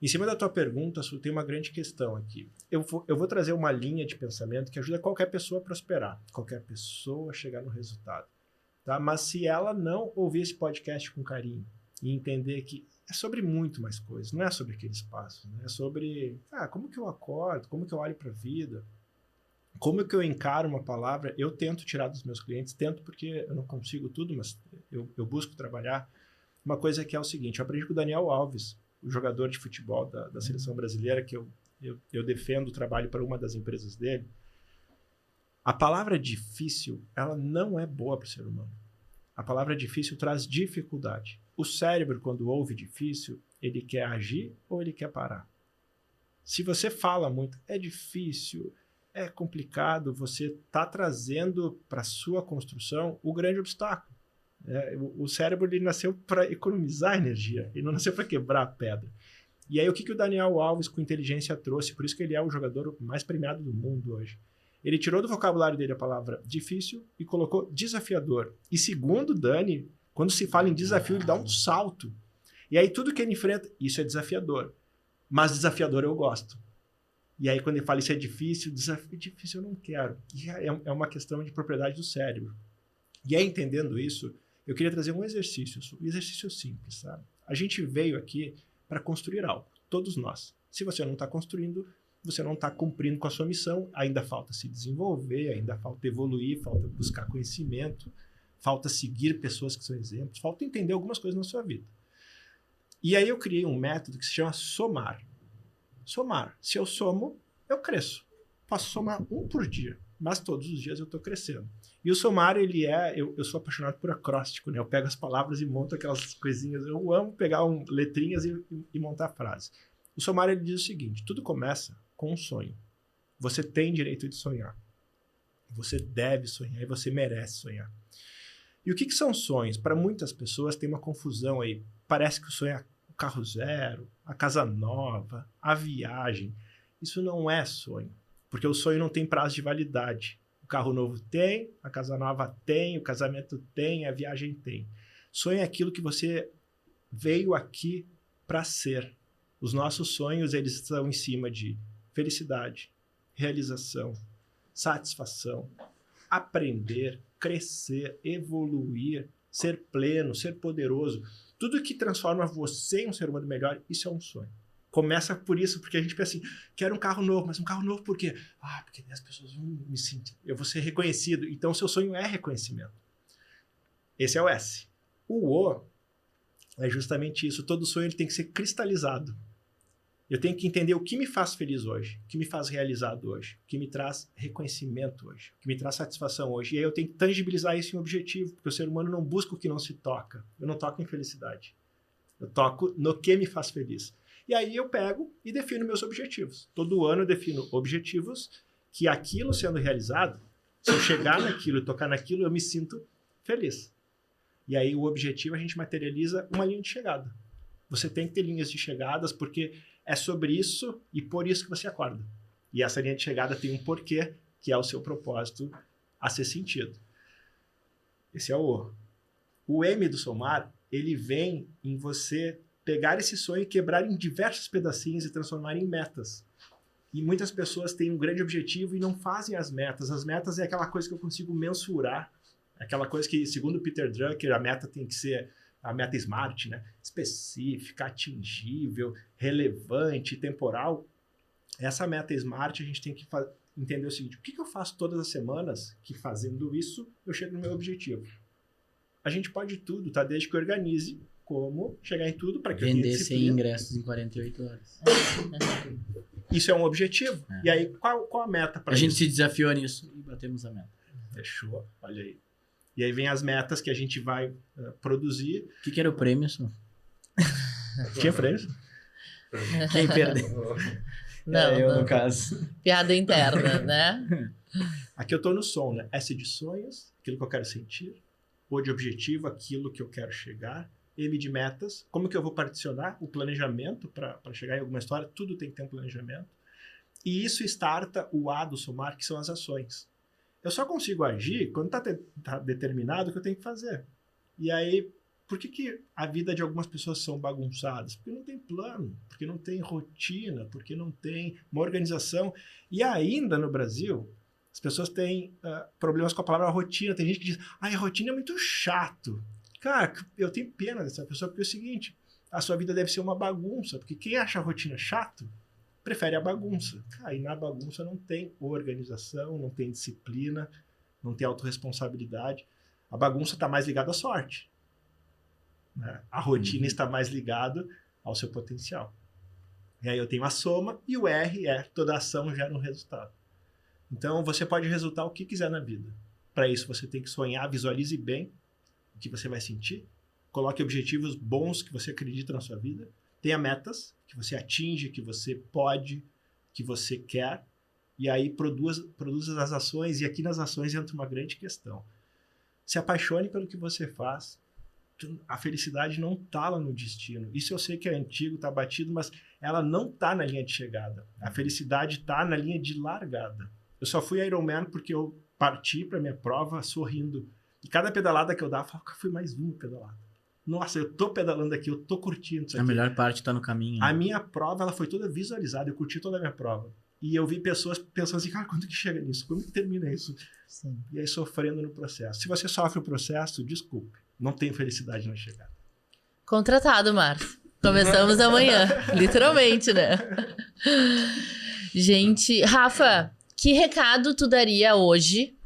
Em cima da tua pergunta, tem uma grande questão aqui. Eu vou trazer uma linha de pensamento que ajuda qualquer pessoa a prosperar, qualquer pessoa a chegar no resultado. Tá? Mas se ela não ouvir esse podcast com carinho e entender que é sobre muito mais coisas, não é sobre aqueles passos, né? É sobre como que eu acordo, como que eu olho para a vida, como que eu encaro uma palavra. Eu tento tirar dos meus clientes, tento porque eu não consigo tudo, mas eu busco trabalhar. Uma coisa que é o seguinte, eu aprendi com o Daniel Alves, o jogador de futebol da seleção brasileira, que eu defendo o trabalho para uma das empresas dele. A palavra difícil, ela não é boa para o ser humano. A palavra difícil traz dificuldade. O cérebro, quando ouve difícil, ele quer agir ou ele quer parar. Se você fala muito, é difícil, é complicado, você está trazendo para a sua construção o grande obstáculo. O cérebro ele nasceu para economizar energia, ele não nasceu para quebrar a pedra. E aí o que o Daniel Alves com inteligência trouxe, por isso que ele é o jogador mais premiado do mundo hoje. Ele tirou do vocabulário dele a palavra difícil e colocou desafiador. E segundo Dani, quando se fala em desafio, ele dá um salto. E aí tudo que ele enfrenta, isso é desafiador. Mas desafiador eu gosto. E aí quando ele fala isso é difícil, desafio difícil eu não quero. E é uma questão de propriedade do cérebro. E aí entendendo isso, eu queria trazer um exercício simples, sabe? A gente veio aqui para construir algo, todos nós. Se você não está construindo, você não está cumprindo com a sua missão, ainda falta se desenvolver, ainda falta evoluir, falta buscar conhecimento, falta seguir pessoas que são exemplos, falta entender algumas coisas na sua vida. E aí eu criei um método que se chama somar. Somar. Se eu somo, eu cresço. Posso somar 1 por dia, mas todos os dias eu estou crescendo. E o somar, eu sou apaixonado por acróstico, né? Eu pego as palavras e monto aquelas coisinhas. Eu amo pegar letrinhas e montar frases. O somar, ele diz o seguinte, tudo começa com um sonho. Você tem direito de sonhar. Você deve sonhar e você merece sonhar. E o que são sonhos? Para muitas pessoas tem uma confusão aí. Parece que o sonho é o carro zero, a casa nova, a viagem. Isso não é sonho, porque o sonho não tem prazo de validade. O carro novo tem, a casa nova tem, o casamento tem, a viagem tem. Sonho é aquilo que você veio aqui para ser. Os nossos sonhos, eles estão em cima de felicidade, realização, satisfação, aprender, crescer, evoluir, ser pleno, ser poderoso. Tudo que transforma você em um ser humano melhor, isso é um sonho. Começa por isso, porque a gente pensa assim, quero um carro novo, mas um carro novo por quê? Porque as pessoas vão me sentir, eu vou ser reconhecido. Então, o seu sonho é reconhecimento. Esse é o S. O O é justamente isso. Todo sonho ele tem que ser cristalizado. Eu tenho que entender o que me faz feliz hoje, o que me faz realizado hoje, o que me traz reconhecimento hoje, o que me traz satisfação hoje. E aí eu tenho que tangibilizar isso em objetivo, porque o ser humano não busca o que não se toca. Eu não toco em felicidade. Eu toco no que me faz feliz. E aí eu pego e defino meus objetivos. Todo ano eu defino objetivos que aquilo sendo realizado, se eu chegar naquilo e tocar naquilo, eu me sinto feliz. E aí o objetivo a gente materializa uma linha de chegada. Você tem que ter linhas de chegadas porque é sobre isso e por isso que você acorda. E essa linha de chegada tem um porquê, que é o seu propósito a ser sentido. Esse é o O. O M do somar, ele vem em você pegar esse sonho e quebrar em diversos pedacinhos e transformar em metas. E muitas pessoas têm um grande objetivo e não fazem as metas. As metas é aquela coisa que eu consigo mensurar. Aquela coisa que, segundo Peter Drucker, a meta tem que ser a meta SMART, né? Específica, atingível, relevante, temporal. Essa meta SMART a gente tem que entender o seguinte, o que eu faço todas as semanas que fazendo isso eu chego no meu objetivo? A gente pode tudo, tá? Desde que organize como chegar em tudo para que eu tenha Vender 100 disciplina. ingressos em 48 horas. Isso é um objetivo. É. E aí, qual a meta para A isso? gente se desafiou nisso e batemos a meta. Fechou, olha aí. E aí vem as metas que a gente vai produzir. O que era o prêmio, Su? Que é prêmio? Quem perdeu? Não, eu, não. no caso. Piada interna, né? Aqui eu tô no som, né? S de sonhos, aquilo que eu quero sentir. O de objetivo, aquilo que eu quero chegar. M de metas, como que eu vou particionar o planejamento para chegar em alguma história. Tudo tem que ter um planejamento. E isso starta o A do somar, que são as ações. Eu só consigo agir quando tá determinado o que eu tenho que fazer. E aí, por que a vida de algumas pessoas são bagunçadas? Porque não tem plano, porque não tem rotina, porque não tem uma organização. E ainda no Brasil, as pessoas têm problemas com a palavra rotina. Tem gente que diz, a rotina é muito chato. Cara, eu tenho pena dessa pessoa, porque é o seguinte, a sua vida deve ser uma bagunça, porque quem acha a rotina chato, prefere a bagunça. E na bagunça não tem organização, não tem disciplina, não tem autorresponsabilidade. A bagunça está mais ligada à sorte. Né? A rotina está mais ligada ao seu potencial. E aí eu tenho a soma e o R é toda ação gera um resultado. Então você pode resultar o que quiser na vida. Para isso você tem que sonhar, visualize bem o que você vai sentir, coloque objetivos bons que você acredita na sua vida, tenha metas que você atinge, que você pode, que você quer, e aí produza as ações, e aqui nas ações entra uma grande questão. Se apaixone pelo que você faz, a felicidade não está lá no destino. Isso eu sei que é antigo, está batido, mas ela não está na linha de chegada. A felicidade está na linha de largada. Eu só fui Ironman porque eu parti para minha prova sorrindo. E cada pedalada que eu dava, eu falava, fui mais uma pedalada. Nossa, eu tô pedalando aqui, eu tô curtindo isso aqui. A melhor parte tá no caminho. A minha prova, ela foi toda visualizada, eu curti toda a minha prova. E eu vi pessoas pensando assim, cara, quando que chega nisso? Quando que termina isso? Sim. E aí sofrendo no processo. Se você sofre o processo, desculpe, não tem felicidade na chegada. Contratado, Márcio. Começamos amanhã, literalmente, né? Gente, Rafa, que recado tu daria hoje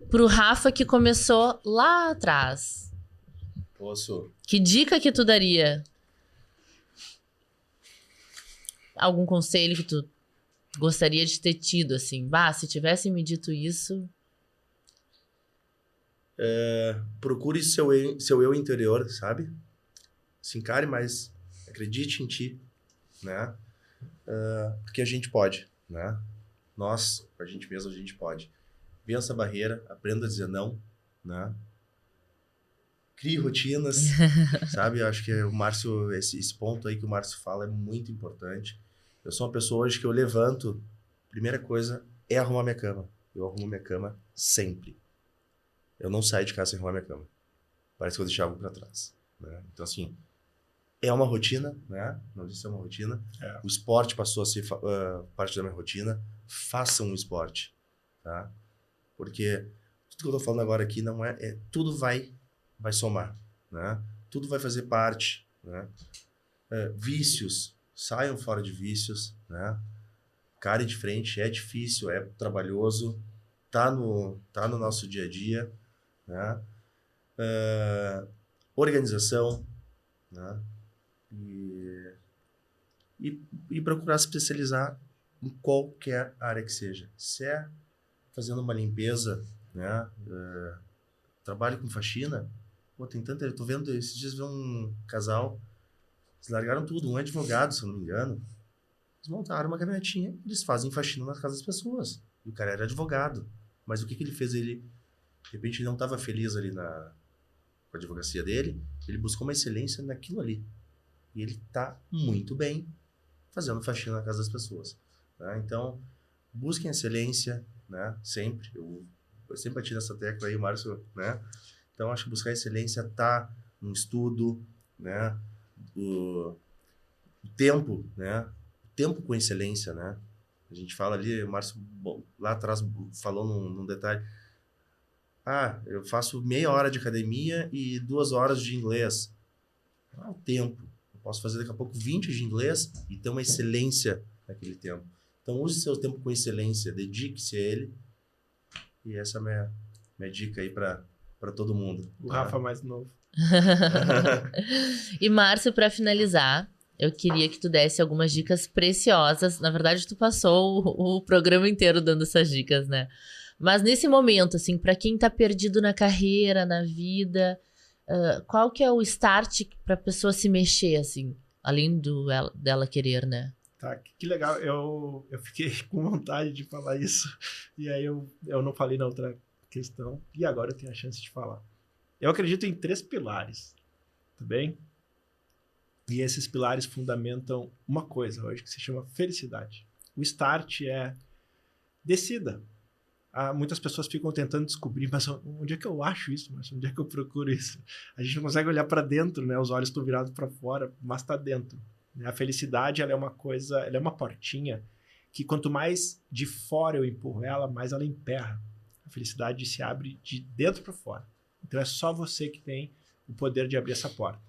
pro Rafa que começou lá atrás? Posso? Que dica que tu daria? Algum conselho que tu gostaria de ter tido, assim? Se tivesse me dito isso... Procure seu eu interior, sabe? Se encare mais, acredite em ti, né? Porque a gente pode, né? Nós, a gente mesmo, a gente pode. Vença a barreira, aprenda a dizer não, né? Crie rotinas, sabe? Eu acho que o Márcio, esse ponto aí que o Márcio fala é muito importante. Eu sou uma pessoa hoje que eu levanto, primeira coisa é arrumar minha cama. eu arrumo minha cama sempre. Eu não saio de casa sem arrumar minha cama. Parece que eu deixei algo para trás, né? Então, assim, é uma rotina, né? Não disse é uma rotina. O esporte passou a ser parte da minha rotina. Façam um esporte, tá? Porque tudo que eu tô falando agora aqui não tudo vai somar, né? Tudo vai fazer parte, né? Vícios, saiam fora de vícios, né? Cara de frente, é difícil, é trabalhoso, tá no nosso dia a dia, né? Organização, né? E procurar se especializar em qualquer área que seja. Se é fazendo uma limpeza, né? Trabalho com faxina, pô, tem tanta... Eu tô vendo, esses dias vi um casal, eles largaram tudo, um advogado, se eu não me engano, eles montaram uma caminhonetinha, eles fazem faxina nas casas das pessoas. E o cara era advogado. Mas o que ele fez? De repente, ele não estava feliz ali com a advocacia dele, ele buscou uma excelência naquilo ali. E ele tá muito bem fazendo faxina na casa das pessoas. Tá? Então, busquem excelência, né? Sempre. Eu sempre bati nessa tecla aí, o Márcio, né? Então, acho que buscar excelência tá no estudo, né? O tempo, né? O tempo com excelência, né? A gente fala ali, o Márcio lá atrás falou num detalhe. Eu faço meia hora de academia e 2 horas de inglês. O tempo. Eu posso fazer daqui a pouco 20 de inglês e ter uma excelência naquele tempo. Então, use seu tempo com excelência, dedique-se a ele. E essa é a minha dica aí para todo mundo. O Rafa mais novo. E Márcio, para finalizar, eu queria que tu desse algumas dicas preciosas. Na verdade, tu passou o programa inteiro dando essas dicas, né? Mas nesse momento, assim, para quem tá perdido na carreira, na vida, qual que é o start pra pessoa se mexer, assim, além dela querer, né? Tá, que legal. Eu fiquei com vontade de falar isso. E aí eu não falei na outra questão. E agora eu tenho a chance de falar. Eu acredito em 3 pilares, tá bem? E esses pilares fundamentam uma coisa hoje que se chama felicidade. O start é decida. Muitas pessoas ficam tentando descobrir, mas onde é que eu acho isso? Mas onde é que eu procuro isso? A gente não consegue olhar para dentro, né? Os olhos estão virados para fora, mas está dentro. A felicidade, ela é uma coisa, ela é uma portinha que quanto mais de fora eu empurro ela, mais ela emperra. A felicidade se abre de dentro para fora. Então é só você que tem o poder de abrir essa porta.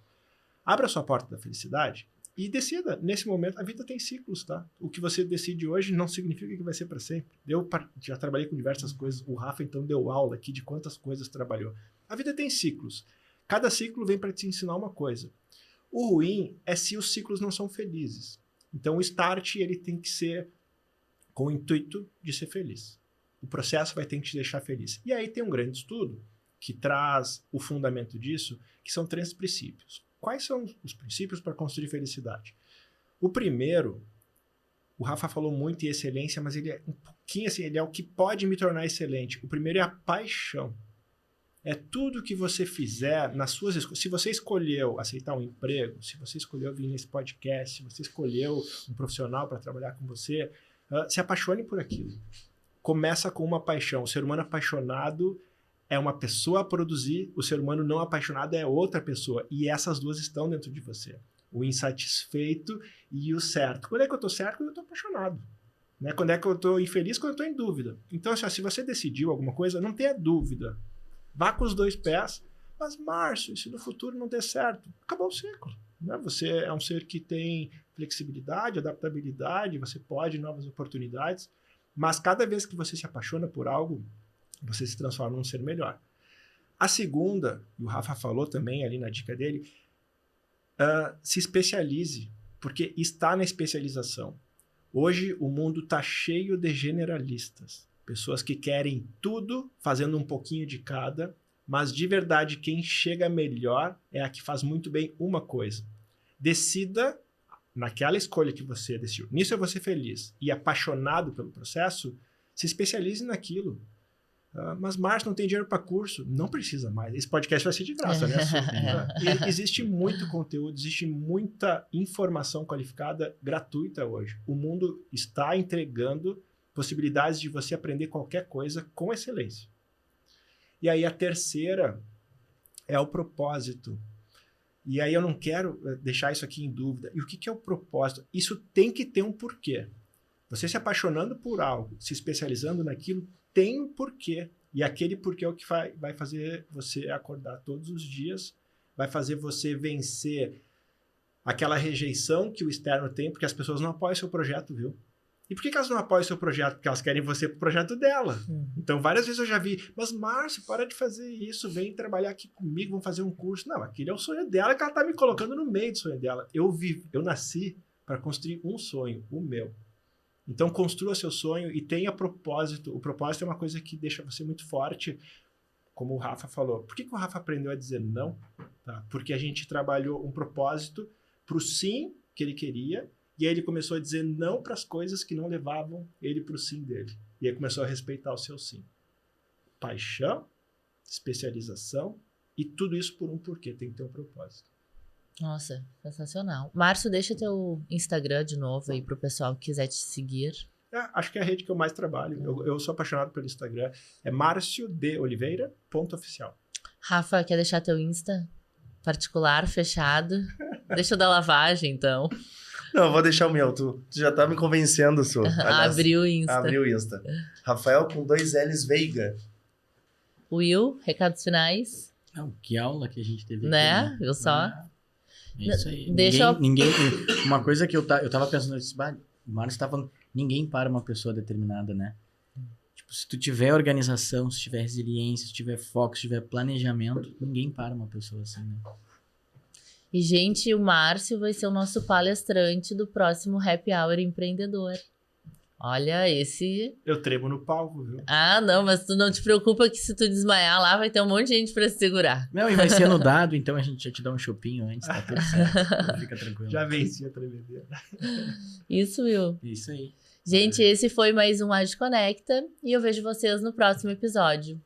Abra a sua porta da felicidade e decida. Nesse momento, a vida tem ciclos, tá? O que você decide hoje não significa que vai ser para sempre. Eu já trabalhei com diversas coisas. O Rafa, então, deu aula aqui de quantas coisas trabalhou. A vida tem ciclos. Cada ciclo vem para te ensinar uma coisa. O ruim é se os ciclos não são felizes. Então, o start ele tem que ser com o intuito de ser feliz. O processo vai ter que te deixar feliz. E aí tem um grande estudo que traz o fundamento disso, que são 3 princípios. Quais são os princípios para construir felicidade? O primeiro, o Rafa falou muito em excelência, mas ele é um pouquinho assim, ele é o que pode me tornar excelente. O primeiro é a paixão. É tudo que você fizer nas suas escolhas. Se você escolheu aceitar um emprego, se você escolheu vir nesse podcast, se você escolheu um profissional para trabalhar com você, se apaixone por aquilo. Começa com uma paixão. O ser humano apaixonado é uma pessoa a produzir, o ser humano não apaixonado é outra pessoa. E essas duas estão dentro de você. O insatisfeito e o certo. Quando é que eu estou certo? Quando eu estou apaixonado. Né? Quando é que eu estou infeliz? Quando eu estou em dúvida. Então, assim, se você decidiu alguma coisa, não tenha dúvida. Vá com os 2 pés. Mas, Márcio, e se no futuro não der certo? Acabou o ciclo. Né? Você é um ser que tem flexibilidade, adaptabilidade, você pode novas oportunidades. Mas cada vez que você se apaixona por algo, você se transforma num ser melhor. A segunda, e o Rafa falou também ali na dica dele, se especialize, porque está na especialização. Hoje o mundo está cheio de generalistas, pessoas que querem tudo, fazendo um pouquinho de cada, mas de verdade quem chega melhor é a que faz muito bem uma coisa. Decida naquela escolha que você decidiu. Nisso eu vou ser feliz e apaixonado pelo processo, se especialize naquilo. Mas, Márcio, não tem dinheiro para curso. Não precisa mais. Esse podcast vai ser de graça, né? Existe muito conteúdo, existe muita informação qualificada gratuita hoje. O mundo está entregando possibilidades de você aprender qualquer coisa com excelência. E aí a terceira é o propósito. E aí eu não quero deixar isso aqui em dúvida. E o que é o propósito? Isso tem que ter um porquê. Você se apaixonando por algo, se especializando naquilo, tem um porquê. E aquele porquê é o que vai fazer você acordar todos os dias, vai fazer você vencer aquela rejeição que o externo tem, porque as pessoas não apoiam o seu projeto, viu? E por que elas não apoiam o seu projeto? Porque elas querem você pro projeto dela. Então, várias vezes eu já vi, mas Márcio, para de fazer isso, vem trabalhar aqui comigo, vamos fazer um curso. Não, aquele é o sonho dela, que ela tá me colocando no meio do sonho dela. Eu nasci para construir um sonho, o meu. Então, construa seu sonho e tenha propósito. O propósito é uma coisa que deixa você muito forte, como o Rafa falou. Por que o Rafa aprendeu a dizer não? Tá? Porque a gente trabalhou um propósito pro sim que ele queria, e aí ele começou a dizer não para as coisas que não levavam ele para o sim dele. E aí começou a respeitar o seu sim. Paixão, especialização e tudo isso por um porquê. Tem que ter um propósito. Nossa, sensacional. Márcio, deixa teu Instagram de novo aí pro pessoal que quiser te seguir. Acho que é a rede que eu mais trabalho. Eu sou apaixonado pelo Instagram. É marciodoliveira.oficial. Rafa, quer deixar teu Insta particular, fechado? Deixa eu dar lavagem, então. Não, eu vou deixar o meu. Tu já tá me convencendo, Su. Aliás, Abriu o Insta. Abriu o Insta. Rafael com 2 L's Veiga. Will, recados finais, Não, que aula que a gente teve né? aqui, né? Viu só? É isso aí. Deixa ninguém, uma coisa que eu tava pensando, o Márcio tá falando, ninguém para uma pessoa determinada, né? Tipo, se tu tiver organização, se tiver resiliência, se tiver foco, se tiver planejamento, ninguém para uma pessoa assim, né? E, gente, o Márcio vai ser o nosso palestrante do próximo Happy Hour Empreendedor. Olha, esse... Eu tremo no palco, viu? Ah, não, mas tu não te preocupa que se tu desmaiar lá, vai ter um monte de gente pra se segurar. Não, e vai ser anudado, então a gente já te dá um chopinho antes, tá tudo certo. Fica tranquilo. Já venci a tremedeira. Isso, Will. Isso aí. Gente, esse foi mais um Age Conecta e eu vejo vocês no próximo episódio.